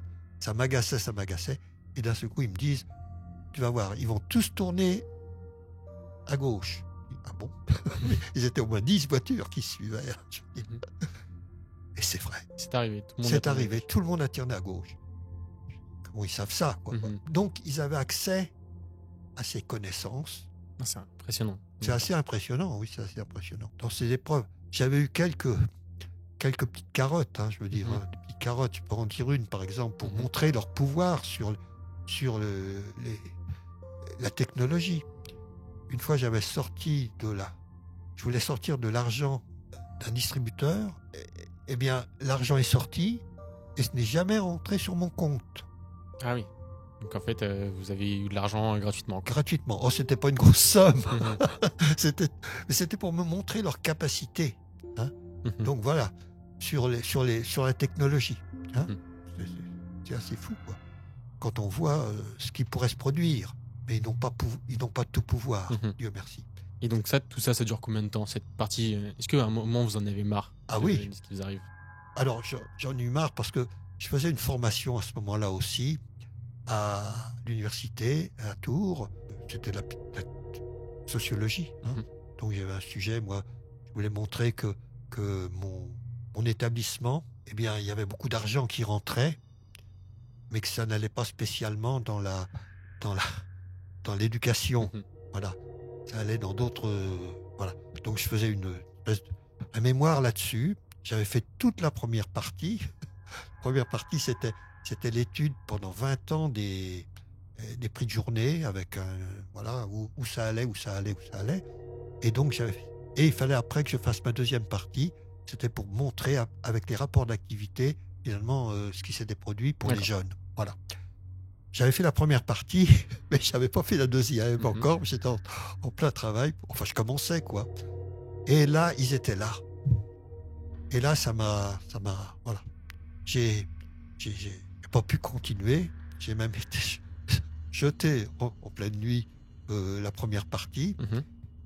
m'agaçait. Et d'un seul coup, ils me disent, tu vas voir, ils vont tous tourner à gauche. Ah bon? Ils étaient au moins 10 voitures qui suivaient. Et c'est vrai. C'est arrivé. Tout le monde a tourné à gauche. Comment ils savent ça, quoi. Donc, ils avaient accès à ces connaissances. Ah, c'est impressionnant. C'est assez impressionnant, oui, c'est assez impressionnant. Dans ces épreuves, j'avais eu quelques petites carottes, je veux dire. Des petites carottes, je peux en dire une, par exemple, pour montrer leur pouvoir sur la technologie. Une fois, je voulais sortir de l'argent d'un distributeur. Eh bien, l'argent est sorti et ce n'est jamais rentré sur mon compte. Ah oui. Donc en fait, vous avez eu de l'argent gratuitement. Gratuitement. Oh, c'était pas une grosse somme. C'était pour me montrer leur capacité. Donc voilà, sur la technologie. C'est assez fou, quoi. Quand on voit ce qui pourrait se produire. Mais ils n'ont pas tout pouvoir, Dieu merci. Et donc tout ça dure combien de temps, cette partie? Est-ce qu'à un moment, vous en avez marre oui. de ce qui vous arrive? Alors, j'en ai eu marre parce que je faisais une formation à ce moment-là aussi, à l'université, à Tours. C'était la sociologie. Donc, j'avais un sujet, moi, je voulais montrer que mon établissement, eh bien, il y avait beaucoup d'argent qui rentrait, mais que ça n'allait pas spécialement dans l'éducation. Voilà. Ça allait dans d'autres... voilà. Donc je faisais un mémoire là-dessus. J'avais fait toute la première partie. La première partie, c'était l'étude pendant 20 ans des prix de journée avec voilà, où ça allait. Et donc il fallait après que je fasse ma deuxième partie. C'était pour montrer avec les rapports d'activité finalement ce qui s'était produit pour les jeunes. Voilà. J'avais fait la première partie, mais je n'avais pas fait la deuxième encore. J'étais en plein travail. Enfin, je commençais, quoi. Et là, ils étaient là. Et là, ça m'a, voilà. J'ai pas pu continuer. J'ai même été jeté en pleine nuit la première partie.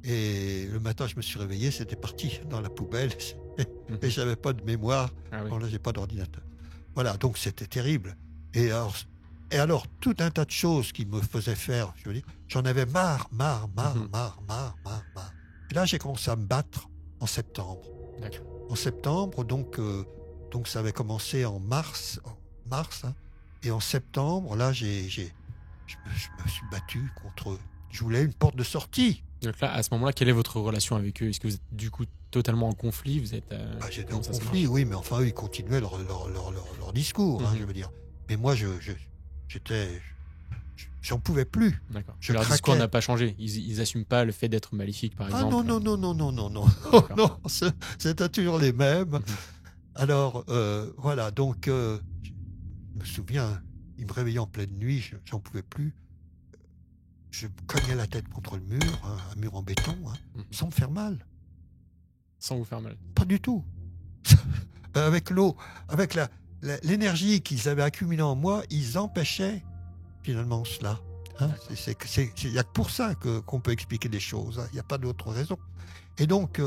Et le matin, je me suis réveillé, c'était parti dans la poubelle. Et j'avais pas de mémoire. Bon, là, j'ai pas d'ordinateur. Voilà, donc c'était terrible. Et alors, tout un tas de choses qui me faisaient faire, je veux dire, j'en avais marre. Et là, j'ai commencé à me battre en septembre. D'accord. En septembre, donc ça avait commencé en mars, et en septembre, là, je me suis battu contre eux. Je voulais une porte de sortie. Donc là, à ce moment-là, quelle est votre relation avec eux? Est-ce que vous êtes du coup totalement en conflit? Vous êtes j'étais en conflit, oui, mais enfin, eux, ils continuaient leur discours, je veux dire. Mais moi, j'en pouvais plus. D'accord. Leur discours n'a pas changé. Ils n'assument pas le fait d'être maléfiques, par exemple. Non. Non, c'était toujours les mêmes. Alors, voilà, donc, je me souviens, ils me réveillaient en pleine nuit, j'en pouvais plus. Je cognais la tête contre le mur, un mur en béton, sans me faire mal. Sans vous faire mal? Pas du tout. Avec l'eau, avec l'énergie qu'ils avaient accumulée en moi, ils empêchaient finalement cela. Il n'y a que pour ça qu'on peut expliquer les choses. Il n'y a pas d'autre raison. Et donc,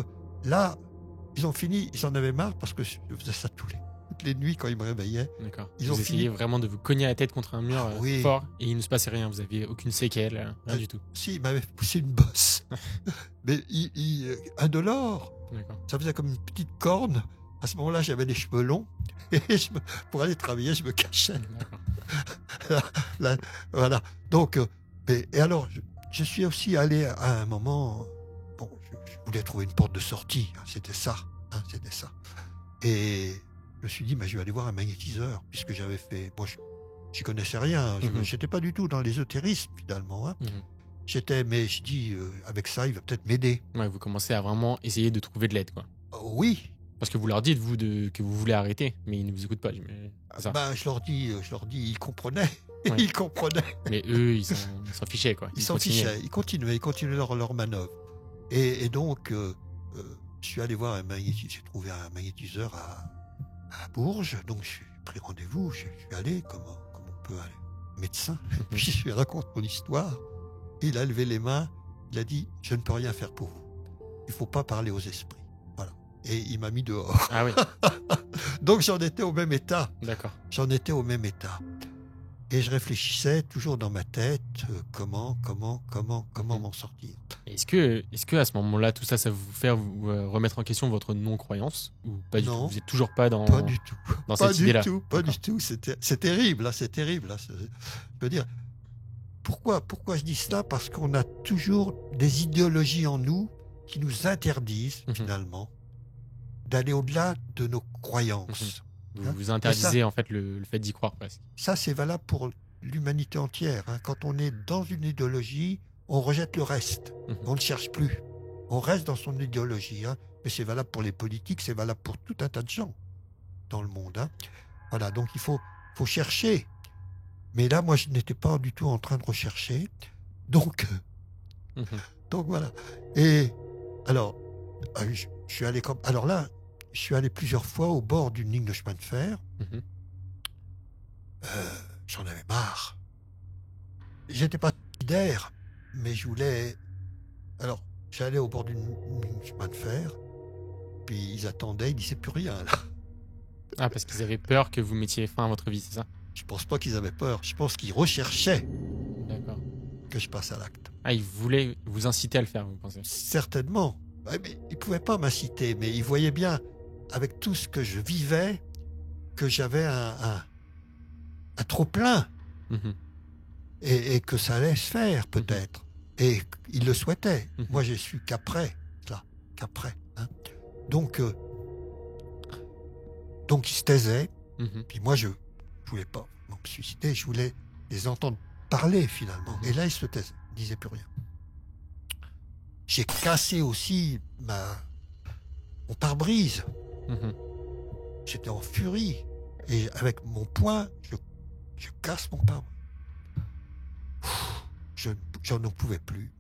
là, ils ont fini, ils en avaient marre parce que je faisais ça toutes les nuits quand ils me réveillaient. D'accord. Vous essayez vraiment de vous cogner la tête contre un mur fort et il ne se passait rien. Vous n'aviez aucune séquelle, rien du tout. Si, il m'avait poussé une bosse. Mais indolore. D'accord. Ça faisait comme une petite corne. À ce moment-là, j'avais les cheveux longs. Et pour aller travailler, je me cachais. Voilà. Donc, et alors, je suis aussi allé à un moment... Bon, je voulais trouver une porte de sortie. C'était ça. Et je me suis dit, je vais aller voir un magnétiseur, puisque j'avais fait... Moi, je connaissais rien. Je n'étais pas du tout dans l'ésotérisme, finalement. Mais je dis, avec ça, il va peut-être m'aider. Ouais, vous commencez à vraiment essayer de trouver de l'aide, quoi. Oui. Parce que vous leur dites, que vous voulez arrêter, mais ils ne vous écoutent pas. Je leur dis, ils comprenaient. Ouais. Ils comprenaient. Mais eux, ils s'en fichaient, quoi. Ils s'en fichaient. Ils continuaient leur manœuvre. Et donc, je suis allé voir j'ai trouvé un magnétiseur à Bourges, donc j'ai pris rendez-vous, je suis allé, comme on peut aller, médecin, puis je lui raconte mon histoire. Il a levé les mains, il a dit « Je ne peux rien faire pour vous. Il ne faut pas parler aux esprits. » Voilà. Et il m'a mis dehors. Ah oui, Donc j'en étais au même état. d'accord. J'en étais au même état. Et je réfléchissais toujours dans ma tête, comment m'en sortir. Est-ce que à ce moment-là, tout ça, ça vous fait remettre en question votre non-croyance ou pas du tout? Non, Vous n'êtes toujours pas dans, pas du tout. dans Pas cette du idée-là? tout, pas D'accord. du tout. C'est terrible, là, c'est terrible. Là. Je veux dire, pourquoi je dis cela? Parce qu'on a toujours des idéologies en nous qui nous interdisent, finalement, d'aller au-delà de nos croyances. Vous vous interdisez en fait le fait d'y croire presque. Ça, c'est valable pour l'humanité entière. Hein. Quand on est dans une idéologie, on rejette le reste. On ne cherche plus. On reste dans son idéologie. Hein. Mais c'est valable pour les politiques, c'est valable pour tout un tas de gens dans le monde. Hein. Voilà, donc il faut chercher. Mais là, moi, je n'étais pas du tout en train de rechercher. Donc voilà. Et alors, je suis allé comme... Alors là, je suis allé plusieurs fois au bord d'une ligne de chemin de fer. J'en avais marre. J'étais pas solidaire, mais je voulais... Alors, j'allais au bord d'une ligne de chemin de fer, puis ils attendaient, ils disaient plus rien, là. Ah, parce qu'ils avaient peur que vous mettiez fin à votre vie, c'est ça? Je pense pas qu'ils avaient peur. Je pense qu'ils recherchaient D'accord. que je passe à l'acte. Ah, ils voulaient vous inciter à le faire, vous pensez? Certainement. Ouais, mais ils pouvaient pas m'inciter, mais ils voyaient bien, avec tout ce que je vivais, que j'avais un trop-plein. Et que ça allait se faire, peut-être. Et ils le souhaitaient. Moi, j'ai su qu'après, ça, qu'après. Hein. Donc, ils se taisaient. Puis moi, je voulais pas me suicider. Je voulais les entendre parler, finalement. Et là, ils se taisaient. Ils disaient plus rien. J'ai cassé aussi mon pare-brise. J'étais en furie. Et avec mon poing, je casse mon pare-brise. J'en pouvais plus.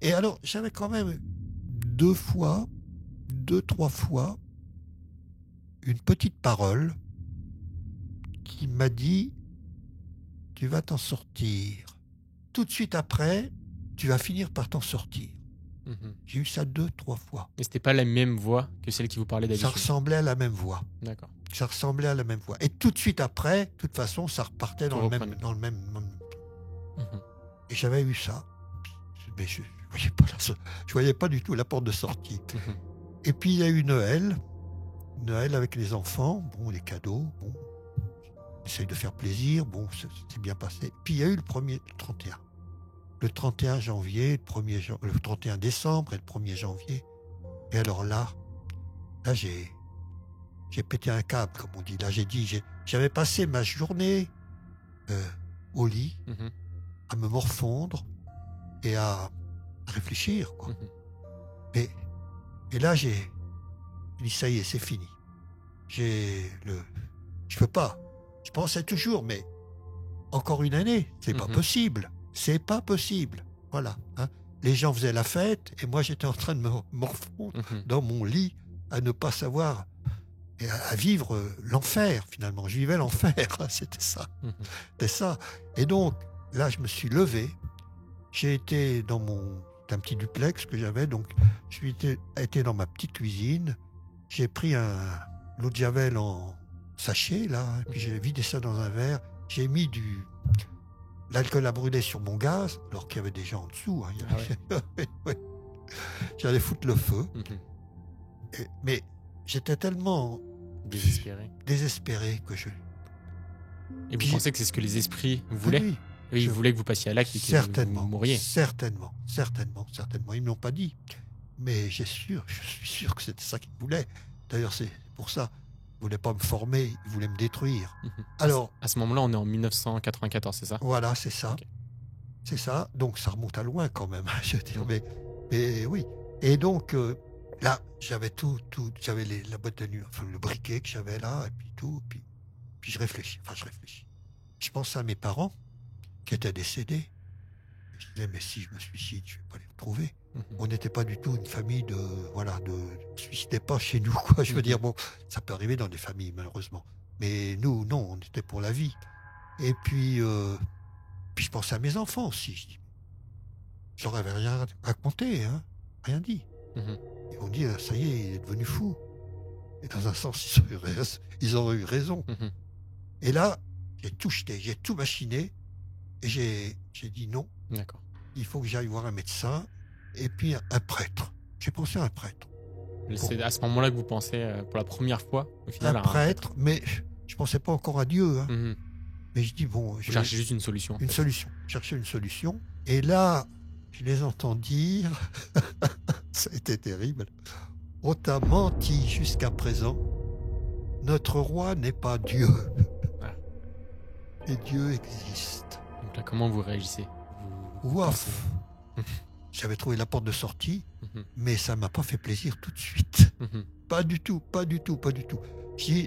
Et alors, j'avais quand même 2, 3 fois, une petite parole qui m'a dit « Tu vas t'en sortir. Tout de suite après, tu vas finir par t'en sortir. » J'ai eu ça 2, 3 fois. Et c'était pas la même voix que celle qui vous parlait d'habitude? Ça ressemblait à la même voix. D'accord. Ça ressemblait à la même voix. Et tout de suite après, de toute façon, ça repartait dans le même. Et j'avais eu ça. Mais je voyais pas du tout la porte de sortie. Et puis il y a eu Noël avec les enfants, bon, les cadeaux, bon, j'essaye de faire plaisir, bon, c'est bien passé. Puis il y a eu le 31. Le 31 janvier, le 31 décembre et le 1er janvier. Et alors là, j'ai pété un câble, comme on dit. Là, j'avais passé ma journée au lit, à me morfondre et à réfléchir, quoi. Et là, j'ai dit, ça y est, c'est fini. Je peux pas. Je pensais toujours, mais encore une année, c'est pas possible. C'est pas possible. Voilà. Hein. Les gens faisaient la fête et moi, j'étais en train de me morfondre dans mon lit à ne pas savoir et à vivre l'enfer, finalement. Je vivais l'enfer, c'était ça. C'était ça. Et donc, là, je me suis levé. J'ai été dans un petit duplex que j'avais, donc je suis été dans ma petite cuisine. J'ai pris l'eau de javel en sachet, là, et puis j'ai vidé ça dans un verre. J'ai mis l'alcool à brûler sur mon gaz, alors qu'il y avait des gens en dessous. Hein. Ouais. J'allais foutre le feu. Mais j'étais tellement désespéré que je... Et vous pensez que c'est ce que les esprits voulaient? Oui. Ils voulaient que vous passiez à l'acte et que vous mouriez. Certainement. Ils ne me l'ont pas dit. Mais je suis sûr que c'était ça qu'ils voulaient. D'ailleurs, c'est pour ça. Ils ne voulaient pas me former, ils voulaient me détruire. Alors, à ce moment-là, on est en 1994, c'est ça? Voilà, c'est ça. Okay. C'est ça. Donc, ça remonte à loin quand même. Je veux dire, mais oui. Et donc, là, j'avais tout. J'avais la boîte de nuit, enfin, le briquet que j'avais là, et puis tout. Puis je réfléchis. Je pense à mes parents qui étaient décédés. Je disais, mais si je me suicide, je ne vais pas les retrouver. Mhm. On n'était pas du tout une famille de... Voilà, de... On ne se suicidait pas chez nous, quoi. Je veux dire, bon, ça peut arriver dans des familles, malheureusement. Mais nous, non, on était pour la vie. Et puis je pensais à mes enfants aussi. Je dis, je leur avais rien raconté, hein, rien dit. Mhm. Ils m'ont dit, ça y est, il est devenu fou. Et dans un sens, ils auraient eu raison. Mhm. Et là, j'ai tout jeté, j'ai tout machiné. Et j'ai dit non, D'accord. il faut que j'aille voir un médecin et puis un prêtre. J'ai pensé à un prêtre. C'est à ce moment-là que vous pensez, pour la première fois, au final, Un à prêtre, mais je ne pensais pas encore à Dieu. Hein. Mhm. Mais je dis, bon, Vous cherchez juste une solution. une solution. Chercher une solution. Et là, je les entends dire, ça a été terrible, on t'a menti jusqu'à présent, notre roi n'est pas Dieu. Ah. Et Dieu existe. Donc là, comment vous réagissez? Ouf. J'avais trouvé la porte de sortie, Mhm. mais ça m'a pas fait plaisir tout de suite. Mhm. Pas du tout, pas du tout, pas du tout.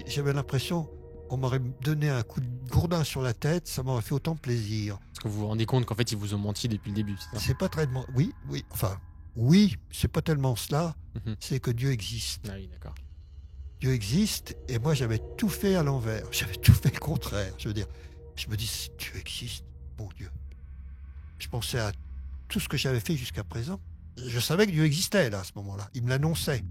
J'avais l'impression, on m'aurait donné un coup de gourdin sur la tête, ça m'aurait fait autant plaisir. Parce que vous vous rendez compte qu'en fait, ils vous ont menti depuis le début, c'est ça? C'est pas tellement... Oui, enfin, oui, c'est pas tellement cela, Mhm. c'est que Dieu existe. Ah oui, d'accord. Dieu existe, et moi j'avais tout fait à l'envers, j'avais tout fait le contraire. Je veux dire, je me dis, si Dieu existe, mon Dieu. Je pensais à tout ce que j'avais fait jusqu'à présent. Je savais que Dieu existait là, à ce moment-là. Il me l'annonçait.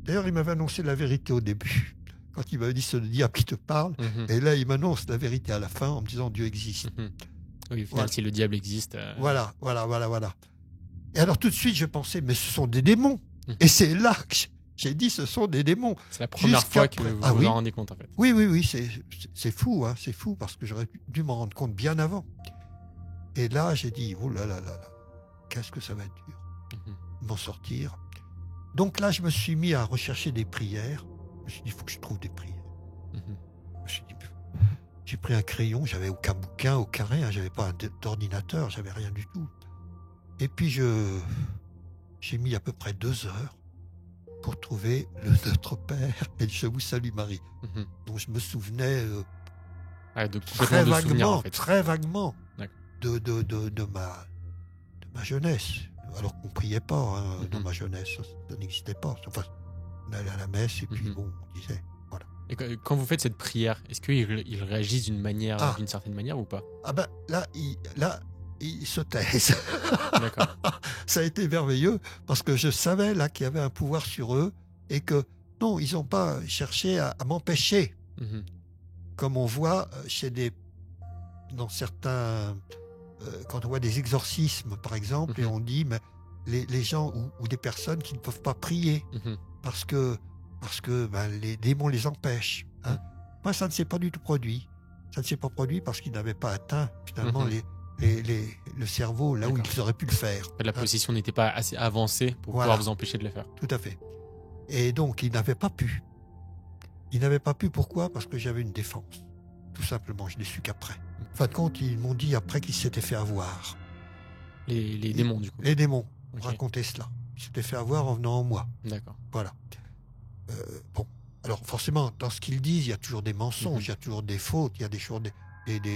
D'ailleurs, il m'avait annoncé la vérité au début, quand il m'avait dit, c'est le diable qui te parle. Mhm. Et là, il m'annonce la vérité à la fin en me disant, Dieu existe. Mhm. Oui, au final, Voilà. si le diable existe... Voilà. Et alors tout de suite, je pensais, mais ce sont des démons. Mhm. Et c'est là que j'ai dit, ce sont des démons. C'est la première Jusqu'à fois que pré- vous Ah vous oui. en rendez compte, en fait. Oui, c'est fou, hein, c'est fou, parce que j'aurais dû m'en rendre compte bien avant. Et là, j'ai dit, oh là là là là, qu'est-ce que ça va être dur Mhm. de m'en sortir. Donc là, je me suis mis à rechercher des prières. Je me suis dit, il faut que je trouve des prières. Mhm. Je me suis dit, j'ai pris un crayon, j'avais aucun bouquin, aucun rien, j'avais pas d'ordinateur, j'avais rien du tout. Et puis j'ai mis à peu près 2 heures pour trouver le Notre Père et le Je vous salue Marie, Mhm. dont je me souvenais Ah, de très complètement de souvenirs, vaguement, en fait. très vaguement D'accord. de ma jeunesse. Alors qu'on priait pas hein, dans Mhm. ma jeunesse, ça n'existait pas. Enfin, on allait à la messe et puis Mhm. bon, on disait, voilà. Et quand vous faites cette prière, est-ce qu'ils réagissent Ah. d'une certaine manière ou pas? Ah ben là, ils se taisent. D'accord. Ça a été merveilleux parce que je savais là qu'il y avait un pouvoir sur eux et que non, ils n'ont pas cherché à m'empêcher, Mhm. comme on voit dans certains, quand on voit des exorcismes par exemple, et Mhm. on dit mais les gens ou des personnes qui ne peuvent pas prier Mhm. parce que ben, les démons les empêchent. Hein. Moi, ça ne s'est pas du tout produit. Ça ne s'est pas produit parce qu'ils n'avaient pas atteint finalement Mhm. le cerveau là où D'accord. ils auraient pu le faire. La Hein. possession n'était pas assez avancée pour Voilà. pouvoir vous empêcher de le faire. Tout à fait. Et donc, ils n'avaient pas pu. Ils n'avaient pas pu, pourquoi? Parce que j'avais une défense. Tout simplement, je l'ai su qu'après. En fin de compte, ils m'ont dit après qu'ils s'étaient fait avoir. Les démons, du coup. Les démons ont Ok. raconté cela. Ils s'étaient fait avoir en venant en moi. D'accord. Voilà. Bon. Alors, forcément, dans ce qu'ils disent, il y a toujours des mensonges, Mhm. il y a toujours des fautes, il y a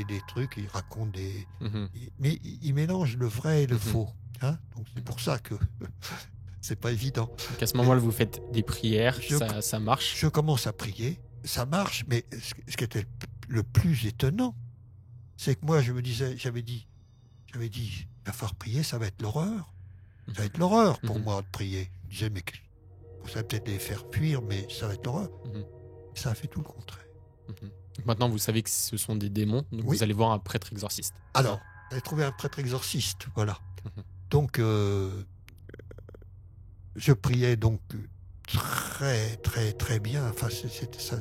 des trucs, ils racontent des... Mhm. Mais ils mélangent le vrai et le Mhm. faux. Hein. Donc, c'est pour ça que c'est pas évident. Donc à ce moment-là, vous faites des prières, Je- ça marche. Je commence à prier, ça marche, mais ce qui était le plus étonnant, c'est que moi, j'avais dit, il va falloir prier, ça va être l'horreur. Ça va être l'horreur pour Mhm. moi de prier. Je disais, mais ça va peut-être les faire fuir, mais ça va être l'horreur. Mhm. Ça a fait tout le contraire. Mhm. Donc maintenant, vous savez que ce sont des démons, donc Oui. vous allez voir un prêtre exorciste. Alors, j'avais trouvé un prêtre exorciste, voilà. Mhm. Donc, je priais donc très, très, très bien. Enfin,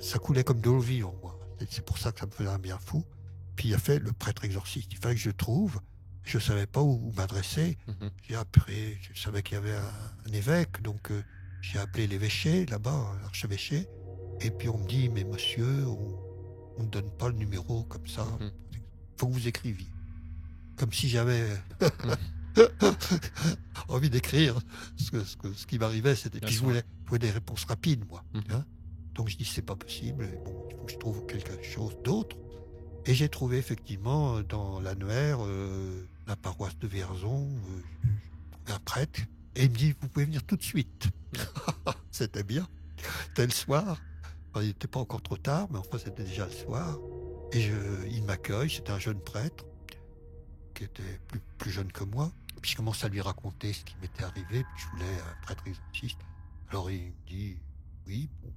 ça coulait comme de l'eau vive en moi. C'est pour ça que ça me faisait un bien fou. Puis il a fait le prêtre exorciste. Il fallait que je trouve. Je ne savais pas où m'adresser. Mhm. J'ai appelé, je savais qu'il y avait un évêque, donc j'ai appelé l'évêché là-bas, l'archevêché. Et puis on me dit, mais monsieur, on ne donne pas le numéro comme ça. Mhm. Faut que vous écriviez. Comme si j'avais envie d'écrire ce qui m'arrivait. C'était Bien puis je sûr. voulais des réponses rapides, moi. Mhm. Hein. Donc je dis, c'est pas possible. Et bon, il faut que je trouve quelque chose d'autre. Et j'ai trouvé effectivement dans l'annuaire la paroisse de Vierzon, un prêtre, et il me dit, vous pouvez venir tout de suite. C'était bien. C'était le soir. Enfin, il n'était pas encore trop tard, mais enfin, c'était déjà le soir. Et il m'accueille, c'était un jeune prêtre, qui était plus jeune que moi. Puis je commence à lui raconter ce qui m'était arrivé, puis je voulais un prêtre exorciste. Alors il me dit, oui, bon.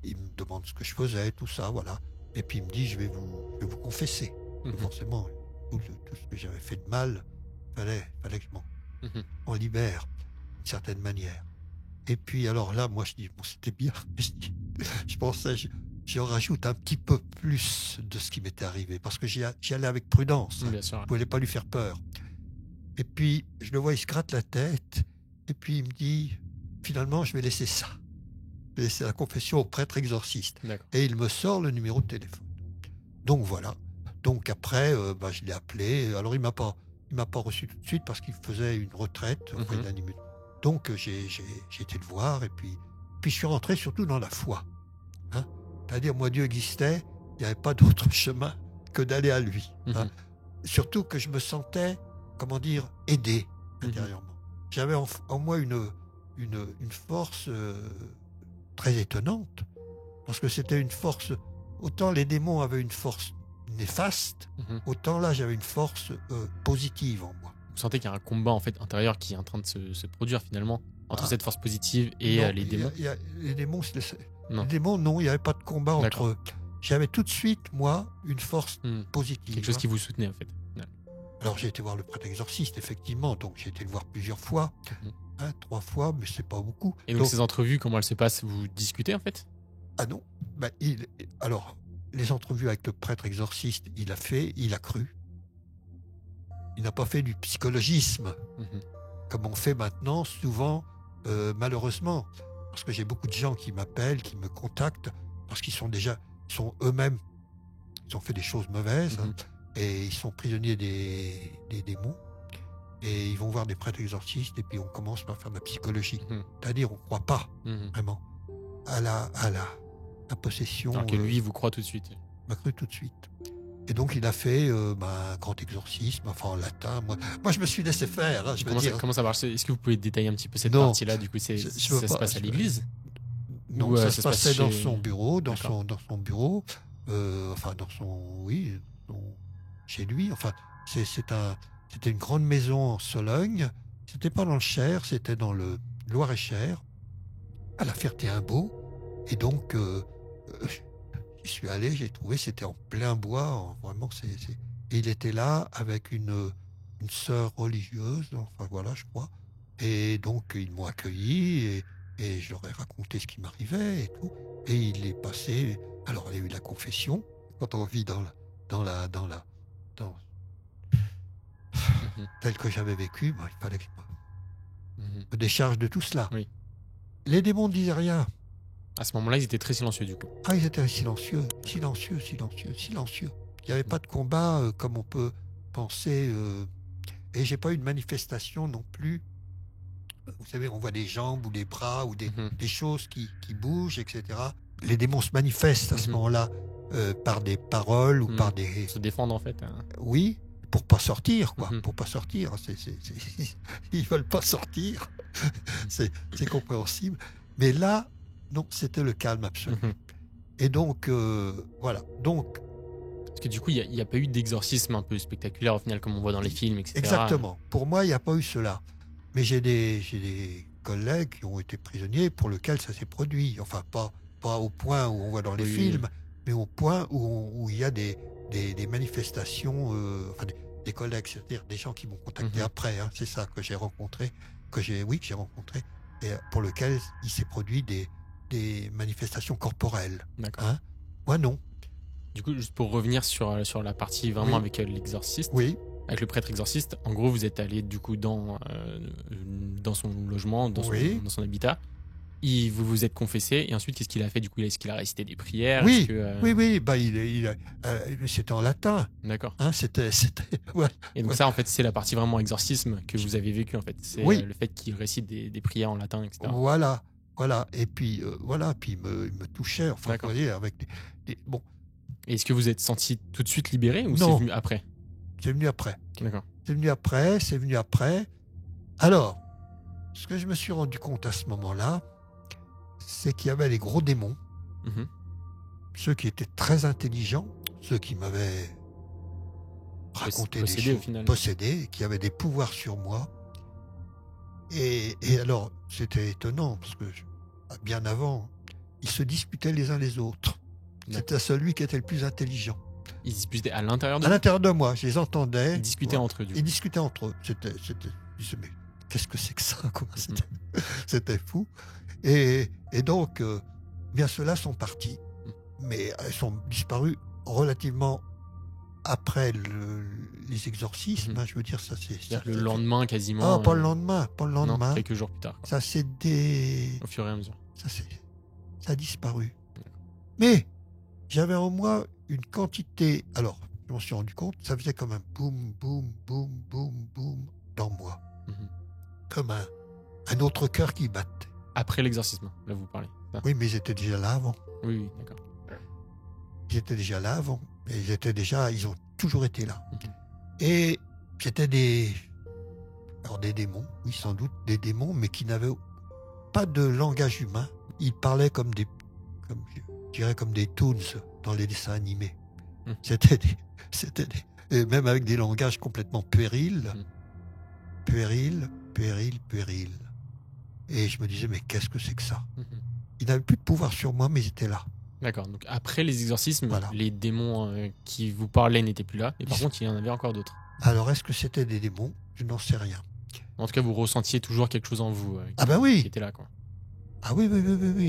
Il me demande ce que je faisais, tout ça, voilà. Et puis il me dit, je vais vous confesser. Forcément, tout ce que j'avais fait de mal, fallait que je m'en libère, d'une certaine manière. Et puis alors là, moi je dis, bon, c'était bien. Je pensais, j'en rajoute un petit peu plus de ce qui m'était arrivé, parce que j'y allais avec prudence. Bien sûr. Je ne voulais pas lui faire peur. Et puis je le vois, il se gratte la tête, et puis il me dit, finalement, je vais laisser ça. Je vais laisser la confession au prêtre exorciste. Et il me sort le numéro de téléphone. Donc voilà. Donc après, je l'ai appelé. Alors il m'a pas reçu tout de suite parce qu'il faisait une retraite. Enfin, donc j'ai été le voir, et puis je suis rentré surtout dans la foi. Hein. C'est-à-dire, moi, Dieu existait, il n'y avait pas d'autre chemin que d'aller à lui. Hein. Surtout que je me sentais, comment dire, aidé intérieurement. J'avais en moi une force très étonnante, parce que c'était une force, autant les démons avaient une force néfaste, autant là j'avais une force positive en moi. Vous sentez qu'il y a un combat en fait intérieur qui est en train de se produire finalement entre cette force positive et les démons. Les démons, non, il n'y avait pas de combat entre eux. J'avais tout de suite, moi, une force positive. Quelque chose qui vous soutenait en fait. Alors j'ai été voir le prêtre exorciste, effectivement, donc j'ai été le voir plusieurs fois, 3 fois, mais c'est pas beaucoup. Et donc ces entrevues, comment elles se passent? Vous discutez en fait? Ah non, alors les entrevues avec le prêtre exorciste, il a cru. Il n'a pas fait du psychologisme, comme on fait maintenant, souvent, malheureusement. Parce que j'ai beaucoup de gens qui m'appellent, qui me contactent, parce qu'ils sont eux-mêmes, ils ont fait des choses mauvaises, et ils sont prisonniers des démons. Et ils vont voir des prêtres exorcistes, et puis on commence par faire de la psychologie. C'est-à-dire, on ne croit pas, vraiment, à la possession. Alors que lui, il vous croit tout de suite. Il m'a cru tout de suite. Et donc, il a fait un grand exorcisme, enfin en latin. Moi, je me suis laissé faire. Hein, comment ça marche? Est-ce que vous pouvez détailler un petit peu cette partie-là? Du coup, ça se passe à l'église? Non, ça se passait dans son bureau, son bureau, chez lui. Enfin, c'était une grande maison en Sologne. C'était pas dans le Cher, c'était dans le Loir-et-Cher, à la Ferté-Imbaud. Et donc, j'y suis allé, j'ai trouvé, c'était en plein bois, vraiment. Et il était là avec une sœur religieuse, enfin voilà, je crois. Et donc, ils m'ont accueilli, et je leur ai raconté ce qui m'arrivait et tout. Et il est passé. Alors, il y a eu la confession. Quand on vit dans tel que j'avais vécu, il fallait que je me décharge de tout cela. Oui. Les démons ne disaient rien. À ce moment-là, ils étaient très silencieux, du coup. Ah, ils étaient silencieux. Il n'y avait pas de combat comme on peut penser. Et j'ai pas eu de manifestation non plus. Vous savez, on voit des jambes ou des bras ou des choses qui bougent, etc. Les démons se manifestent à ce moment-là par des paroles ou par des... Se défendent en fait. Oui, pour pas sortir, quoi. Pour pas sortir. Ils veulent pas sortir. C'est compréhensible. Mais là, non, c'était le calme absolu. Et donc, voilà. Donc, parce que du coup, il n'y a pas eu d'exorcisme un peu spectaculaire au final, comme on voit dans les films, etc. Exactement. Pour moi, il n'y a pas eu cela. Mais j'ai des collègues qui ont été prisonniers pour lesquels ça s'est produit. Enfin, pas au point où on voit dans les films, mais au point où il y a des manifestations, des collègues, c'est-à-dire des gens qui m'ont contacté après. Hein, c'est ça que j'ai rencontré, que j'ai rencontré, et pour lequel il s'est produit des manifestations corporelles. D'accord. Hein. Moi, non. Du coup, juste pour revenir sur la partie vraiment avec l'exorciste, avec le prêtre exorciste, en gros, vous êtes allé du coup dans son logement, dans son habitat. Vous vous êtes confessé, et ensuite, qu'est-ce qu'il a fait du coup? Est-ce qu'il a récité des prières? Oui, c'était en latin. D'accord. Hein, c'était Et donc ça, en fait, c'est la partie vraiment exorcisme que vous avez vécu en fait. C'est le fait qu'il récite des prières en latin, etc. Voilà. Et puis puis il me touchait. Enfin, vous voyez, avec bon. Et est-ce que vous êtes senti tout de suite libéré ou non. c'est venu après? C'est venu après. D'accord. C'est venu après, c'est venu après. Alors, ce que je me suis rendu compte à ce moment-là, c'est qu'il y avait les gros démons, Mhm. ceux qui étaient très intelligents, ceux qui m'avaient raconté des Possédé au choses, final. possédés, qui avaient des pouvoirs sur moi. Et alors, c'était étonnant, parce que bien avant, ils se disputaient les uns les autres. C'était celui qui était le plus intelligent. Ils disputaient à l'intérieur de À vous? l'intérieur de moi, je les entendais. Ils discutaient Ouais. entre eux, du Ils coup. discutaient entre eux. Je disais, mais qu'est-ce que c'est que ça, quoi? C'était fou. Et donc, bien ceux-là sont partis. Mais ils sont disparus relativement après les exorcismes. Mhm. Hein, je veux dire, ça c'est... C'est-à-dire que le lendemain, quasiment. Ah, pas le lendemain, pas le Non, lendemain. quelques jours plus tard, quoi. Ça c'est Au fur et à mesure. ça a disparu. Mais j'avais en moi une quantité... Alors, je m'en suis rendu compte, ça faisait comme un boum, boum, boum, boum, boum dans moi. Mhm. Comme un autre cœur qui battait. Après l'exorcisme, là vous parlez. Ça. Oui, mais ils étaient déjà là avant. Oui, oui, d'accord. Ils étaient déjà là avant. Et ils ont toujours été là. Mhm. Et c'était alors des démons, oui, sans doute des démons, mais qui n'avaient pas de langage humain. Ils parlaient comme je dirais comme des toons dans les dessins animés. Mhm. Et même avec des langages complètement puérils. Mhm. Puérils. Et je me disais, mais qu'est-ce que c'est que ça? Mhm. Ils n'avaient plus de pouvoir sur moi, mais ils étaient là. D'accord, donc après les exorcismes, Voilà. les démons qui vous parlaient n'étaient plus là, et par contre il y en avait encore d'autres. Alors, est-ce que c'était des démons? Je n'en sais rien. En tout cas, vous ressentiez toujours quelque chose en vous Ah ben oui. qui était là, quoi. Ah oui.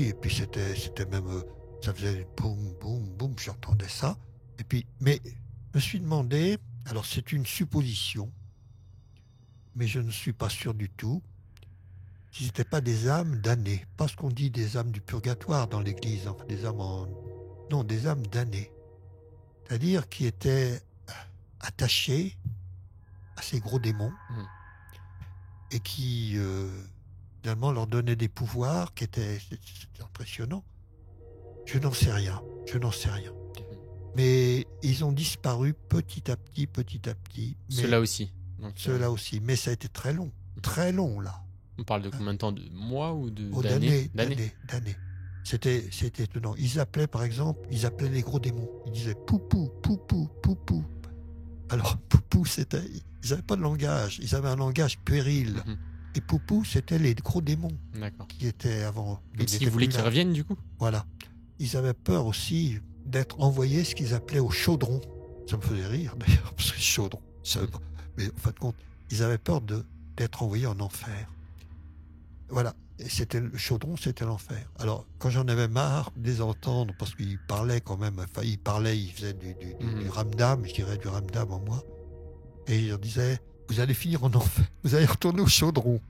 Et puis c'était même... ça faisait boum, boum, boum, j'entendais ça. Et puis, mais je me suis demandé... Alors, c'est une supposition, mais je ne suis pas sûr du tout. Si ce n'étaient pas des âmes damnées. Pas ce qu'on dit des âmes du purgatoire dans l'Église. Enfin, non, des âmes damnées. C'est-à-dire qui étaient attachées à ces gros démons et qui finalement leur donnaient des pouvoirs qui c'était impressionnant. Je n'en sais rien. Mais ils ont disparu petit à petit. Ceux-là aussi. Ceux-là aussi. Mais ça a été très long là. On parle de combien de temps? De mois ou d'années? D'années. C'était étonnant. Ils appelaient, par exemple, les gros démons. Ils disaient poupou. Alors, poupou, ils n'avaient pas de langage. Ils avaient un langage puéril. Mhm. Et poupou, c'était les gros démons. D'accord. Qui étaient avant. Donc s'ils voulaient qu'ils reviennent, du coup? Voilà. Ils avaient peur aussi d'être envoyés, ce qu'ils appelaient au chaudron. Ça me faisait rire, d'ailleurs, parce que chaudron, mais en fin de compte, ils avaient peur d'être envoyés en enfer. Voilà. Et le chaudron, c'était l'enfer. Alors, quand j'en avais marre de les entendre, parce qu'ils parlaient quand même, enfin, ils faisaient du ramdam, je dirais du ramdam en moi, et ils leur disaient, vous allez finir en enfer, vous allez retourner au chaudron.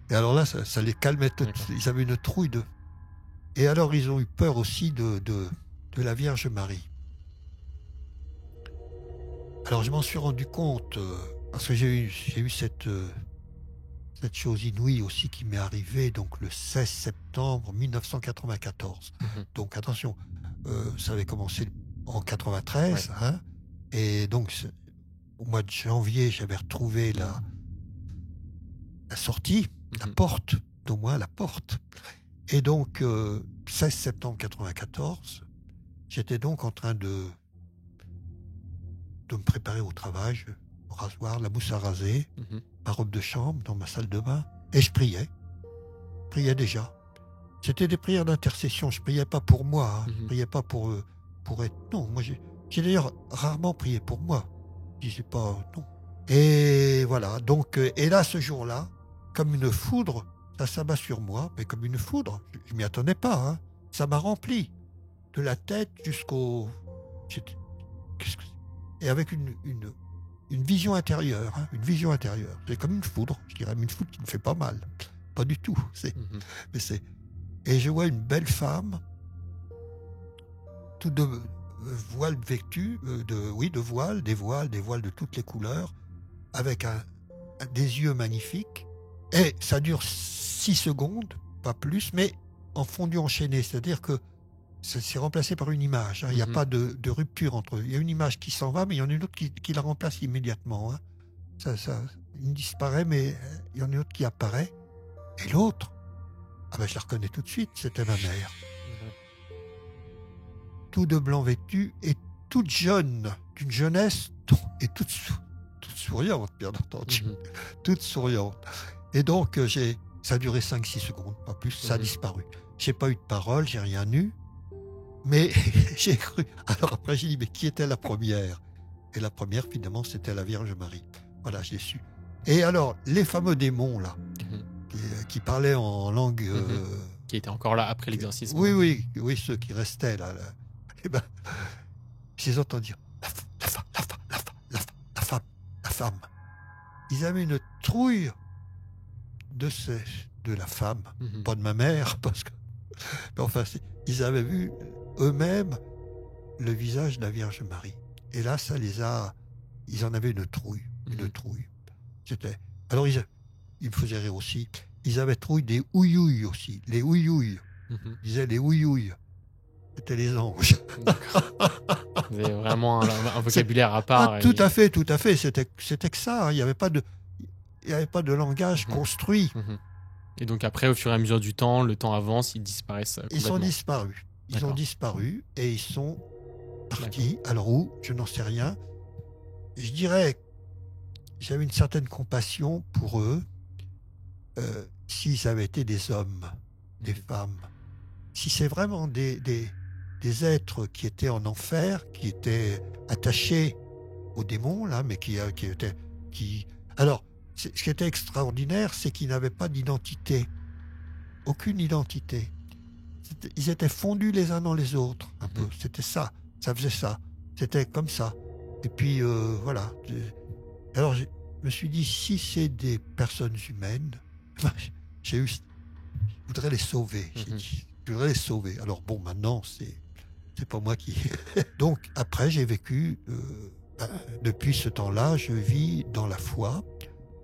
Et alors là, ça les calmait. Ils avaient une trouille de... Et alors, ils ont eu peur aussi de la Vierge Marie. Alors, je m'en suis rendu compte, parce que j'ai eu cette chose inouïe aussi qui m'est arrivée donc le 16 septembre 1994. Donc attention, ça avait commencé en 93, hein, et donc au mois de janvier, j'avais retrouvé la sortie, la porte, au moins la porte. Et donc 16 septembre 94, j'étais donc en train de me préparer au travail, au rasoir, la mousse à raser, ma robe de chambre dans ma salle de bain, et je priais déjà. C'était des prières d'intercession, je priais pas pour moi, je priais pas pour être... Non, moi j'ai d'ailleurs rarement prié pour moi, je disais pas non. Et voilà, donc, et là ce jour-là, comme une foudre, ça s'abat sur moi, mais comme une foudre, je m'y attendais pas, hein. Ça m'a rempli de la tête jusqu'au... Et avec une vision intérieure, hein, une vision intérieure. C'est comme une foudre, je dirais, mais une foudre qui ne fait pas mal. Pas du tout. Et je vois une belle femme, toute de voile vêtue, de voiles, des voiles de toutes les couleurs, avec des yeux magnifiques. Et ça dure 6 secondes, pas plus, mais en fondu enchaîné. C'est-à-dire que c'est remplacé par une image. Hein. Il n'y a pas de rupture entre eux. Il y a une image qui s'en va, mais il y en a une autre qui la remplace immédiatement. Hein. il disparaît, mais il y en a une autre qui apparaît. Et l'autre, je la reconnais tout de suite, c'était ma mère. Tout de blanc vêtue et toute jeune, d'une jeunesse, et toute souriante, bien entendu. Toute souriante. Et donc, ça a duré 5-6 secondes, pas plus, ça a disparu. J'ai pas eu de parole, j'ai rien eu, mais j'ai cru. Alors après, j'ai dit, mais qui était la première? Et la première, finalement, c'était la Vierge Marie. Voilà, je l'ai su. Et alors, les fameux démons, là, qui parlaient en langue... qui étaient encore là après l'exorcisme. Oui, ceux qui restaient là. Eh ben, je les entends dire, la femme. Ils avaient une trouille de la femme, pas de ma mère, parce que... Mais enfin, ils avaient vu eux-mêmes le visage de la Vierge Marie. Et là, ça les a... Ils en avaient une trouille. C'était... Alors, ils me faisaient rire aussi. Ils avaient trouille des ouïouilles aussi. Les ouïouilles. Ils disaient les ouïouilles. C'était les anges. Vous avez vraiment un vocabulaire à part. Tout à fait. C'était que ça. Il n'y avait pas de langage construit. Et donc après, au fur et à mesure du temps, le temps avance, ils disparaissent complètement. Ils sont disparus. Ils ont disparu et ils sont partis. Alors où? Je n'en sais rien. Je dirais, j'avais une certaine compassion pour eux s'ils avaient été des hommes, des femmes. Si c'est vraiment des êtres qui étaient en enfer, qui étaient attachés aux démons, là, mais qui étaient... Alors, ce qui était extraordinaire, c'est qu'ils n'avaient pas d'identité. Aucune identité. Ils étaient fondus les uns dans les autres, un peu. C'était ça. Ça faisait ça. C'était comme ça. Et puis, voilà. Alors, je me suis dit, si c'est des personnes humaines, je voudrais les sauver. J'ai dit, je voudrais les sauver. Alors, bon, maintenant, c'est pas moi qui... Donc, après, j'ai vécu... depuis ce temps-là, je vis dans la foi,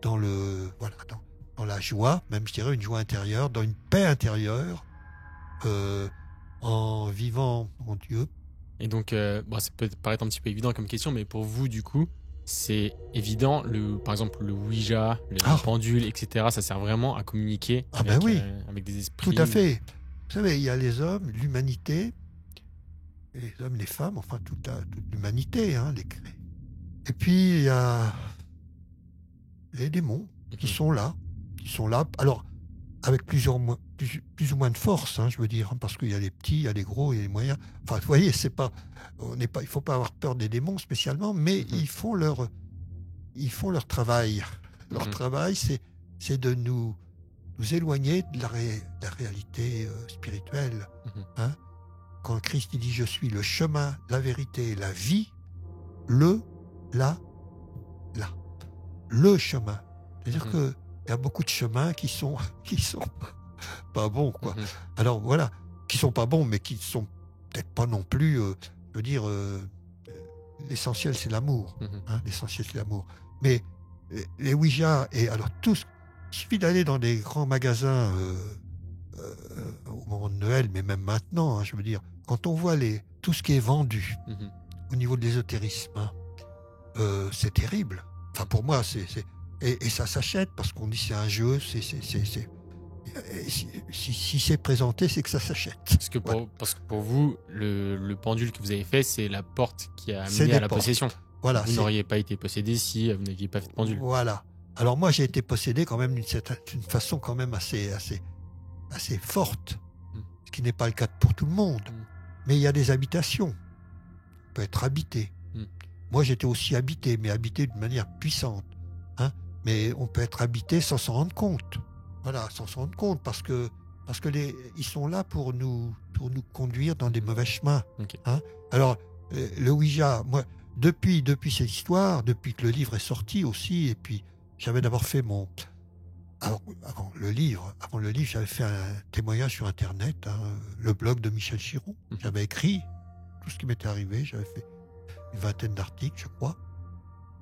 dans la joie, même je dirais une joie intérieure, dans une paix intérieure, en vivant en Dieu. Et donc, ça peut paraître un petit peu évident comme question, mais pour vous, du coup, c'est évident, par exemple, le Ouija, les pendules, etc., ça sert vraiment à communiquer avec des esprits. Tout à fait. Vous savez, il y a les hommes, l'humanité, les hommes, les femmes, enfin toute l'humanité, les créés. Et puis, il y a les démons qui sont là. Alors, avec plus ou moins de force, je veux dire, parce qu'il y a les petits, il y a les gros, il y a les moyens. Enfin, vous voyez, il ne faut pas avoir peur des démons spécialement, mais ils font leur travail. Leur travail, c'est de nous éloigner de la réalité spirituelle. Quand Christ dit « Je suis le chemin, la vérité et la vie », le chemin. C'est-à-dire qu'il y a beaucoup de chemins qui sont pas bons, quoi. Alors voilà, qui sont pas bons, mais qui sont peut-être pas non plus, je veux dire, l'essentiel c'est l'amour. L'essentiel c'est l'amour. Mais les Ouija, et alors il suffit d'aller dans des grands magasins au moment de Noël, mais même maintenant, je veux dire, quand on voit tout ce qui est vendu au niveau de l'ésotérisme, c'est terrible. Enfin, pour moi, et ça s'achète parce qu'on dit c'est un jeu, si c'est présenté, c'est que ça s'achète. Parce que pour vous, le pendule que vous avez fait, c'est la porte qui a amené à la possession. Voilà, vous n'auriez pas été possédé si vous n'aviez pas fait de pendule. Voilà. Alors moi, j'ai été possédé quand même d'une façon quand même assez forte, ce qui n'est pas le cas pour tout le monde. Mais il y a des habitations. On peut être habité. Moi, j'étais aussi habité, mais habité d'une manière puissante. Mais on peut être habité sans s'en rendre compte. Voilà, sans s'en rendre compte, parce que ils sont là pour nous conduire dans des mauvais chemins. Alors, le Ouija, moi, depuis cette histoire, depuis que le livre est sorti aussi, et puis j'avais d'abord fait avant le livre, j'avais fait un témoignage sur Internet, le blog de Michel Chiron. J'avais écrit tout ce qui m'était arrivé, j'avais fait une 20aine d'articles, je crois.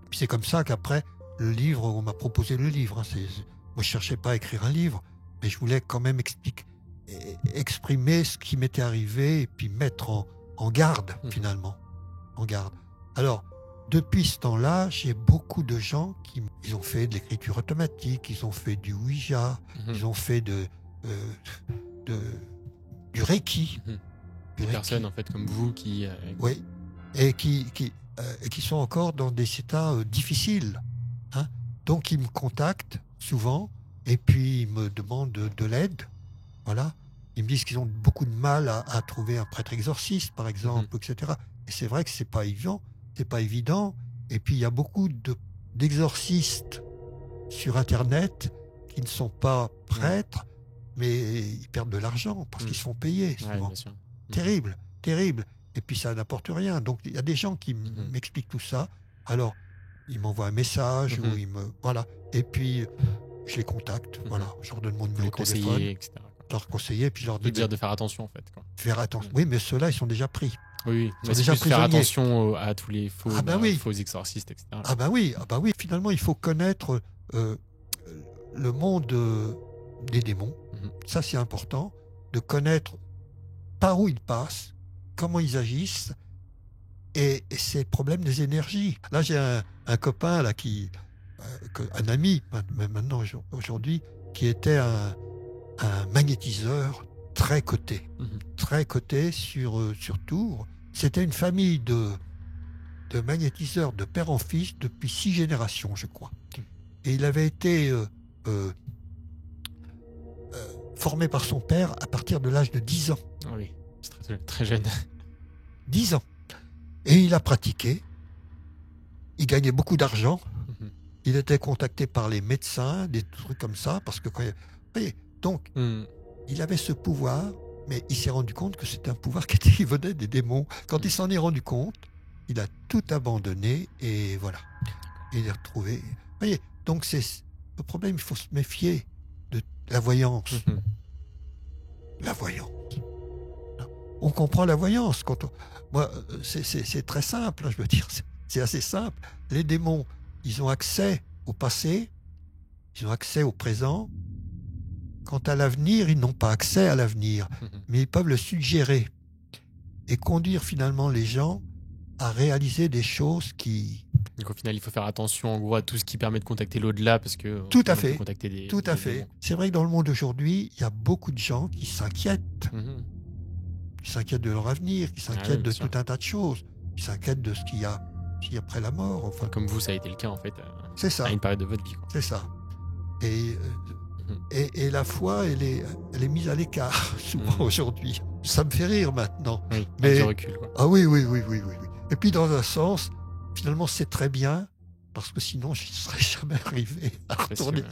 Puis c'est comme ça qu'après, le livre, on m'a proposé le livre. Moi, je ne cherchais pas à écrire un livre, mais je voulais quand même exprimer ce qui m'était arrivé et puis mettre en garde, finalement. En garde. Alors, depuis ce temps-là, j'ai beaucoup de gens qui ils ont fait de l'écriture automatique, ils ont fait du Ouija, Mhm. ils ont fait euh, de- du Reiki. Mhm. Du Des Reiki. personnes en fait comme vous qui. Oui, et qui sont encore dans des états difficiles, hein. Donc ils me contactent souvent et puis ils me demandent de l'aide. Voilà. Ils me disent qu'ils ont beaucoup de mal à trouver un prêtre exorciste, par exemple, etc. Et c'est vrai que c'est pas évident, c'est pas évident. Et puis il y a beaucoup d'exorcistes sur Internet qui ne sont pas prêtres, mais ils perdent de l'argent parce qu'ils se font payer Ouais, souvent. bien sûr. Terrible, terrible. Et puis ça n'apporte rien. Donc il y a des gens qui m'expliquent tout ça. Alors ils m'envoient un message ou ils me voilà. Et puis je les contacte. Voilà, je leur donne mon numéro Les de téléphone, conseillers, etc. je leur conseiller, puis je leur De dis dire de faire attention en fait. Quoi. faire attention. Oui, mais ceux-là ils sont déjà pris. Oui, Ils sont mais c'est déjà plus faire prisonniers. attention à tous les faux, Ah bah oui. faux exorcistes, etc. Ah bah oui. Finalement, il faut connaître le monde des démons. Ça, c'est important de connaître par où ils passent, comment ils agissent et ces problèmes des énergies. Là, j'ai un copain là un ami maintenant aujourd'hui, qui était un magnétiseur très coté sur Tours. C'était une famille de magnétiseurs de père en fils depuis 6 générations, je crois. Et il avait été formé par son père à partir de l'âge de 10 ans. Ah oui, c'est très, très jeune. 10 ans. Et il a pratiqué. Il gagnait beaucoup d'argent. Il était contacté par les médecins, des trucs comme ça, parce que donc, il avait ce pouvoir, mais il s'est rendu compte que c'était un pouvoir qui venait des démons. Quand il s'en est rendu compte, il a tout abandonné et voilà. Il est retrouvé. Vous voyez, donc c'est le problème, il faut se méfier de la voyance. La voyance. On comprend la voyance. Moi, c'est très simple, je veux dire, c'est assez simple. Les démons, ils ont accès au passé, ils ont accès au présent. Quant à l'avenir, ils n'ont pas accès à l'avenir, mais ils peuvent le suggérer et conduire finalement les gens à réaliser des choses qui... Donc au final, il faut faire attention en gros à tout ce qui permet de contacter l'au-delà parce que tout à on peut fait, contacter des, tout à des fait. démons. C'est vrai que dans le monde d'aujourd'hui, il y a beaucoup de gens qui s'inquiètent. Qui s'inquiètent de leur avenir, qui s'inquiètent de tout un tas de choses, qui s'inquiètent de ce qu'il y a après la mort. Enfin, comme vous, ça a été le cas en fait. C'est ça. À une période de votre vie. Quoi. C'est ça. Et la foi, elle est mise à l'écart souvent aujourd'hui. Ça me fait rire maintenant. Oui, mais avec du recul. Quoi. Ah oui. Et puis dans un sens, finalement, c'est très bien parce que sinon, je ne serais jamais arrivé à retourner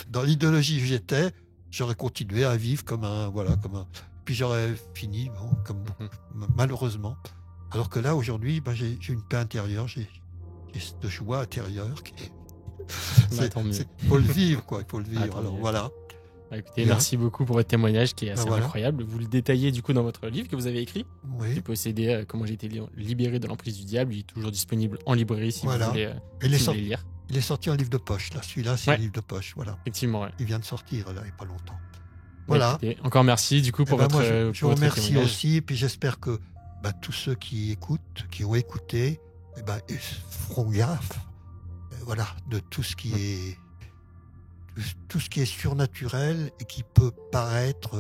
dans l'idéologie où j'étais. J'aurais continué à vivre comme un. Puis j'aurais fini, comme malheureusement. Alors que là, aujourd'hui, j'ai une paix intérieure, j'ai cette joie intérieure. Il faut le vivre, quoi. Il faut le vivre. Alors voilà. Bah, écoutez, merci beaucoup pour votre témoignage qui est assez incroyable. Vous le détaillez du coup dans votre livre que vous avez écrit. Oui. Qui possédait Comment j'ai été libéré de l'emprise du diable. Il est toujours disponible en librairie si vous voulez, lire. Il est sorti en livre de poche. Là, celui-là, c'est un livre de poche. Voilà. Effectivement. Ouais. Il vient de sortir là, il n'y a pas longtemps. Voilà. Écoutez, encore merci du coup pour votre. Je vous remercie aussi. Et puis j'espère que tous ceux qui écoutent, qui ont écouté, feront gaffe. Voilà, de tout ce qui est. Tout ce qui est surnaturel et qui peut paraître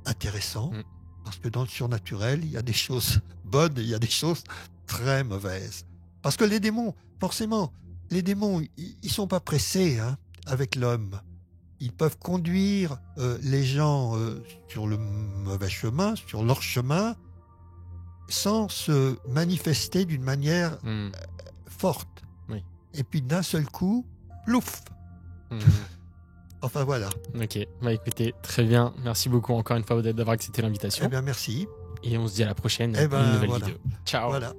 intéressant, parce que dans le surnaturel, il y a des choses bonnes et il y a des choses très mauvaises. Parce que les démons, forcément, ils sont pas pressés avec l'homme. Ils peuvent conduire les gens sur le mauvais chemin, sur leur chemin, sans se manifester d'une manière forte. Oui. Et puis d'un seul coup, plouf. Enfin voilà. Ok, écoutez, très bien. Merci beaucoup encore une fois d'avoir accepté l'invitation. Merci. Et on se dit à la prochaine pour une nouvelle vidéo. Ciao. Voilà.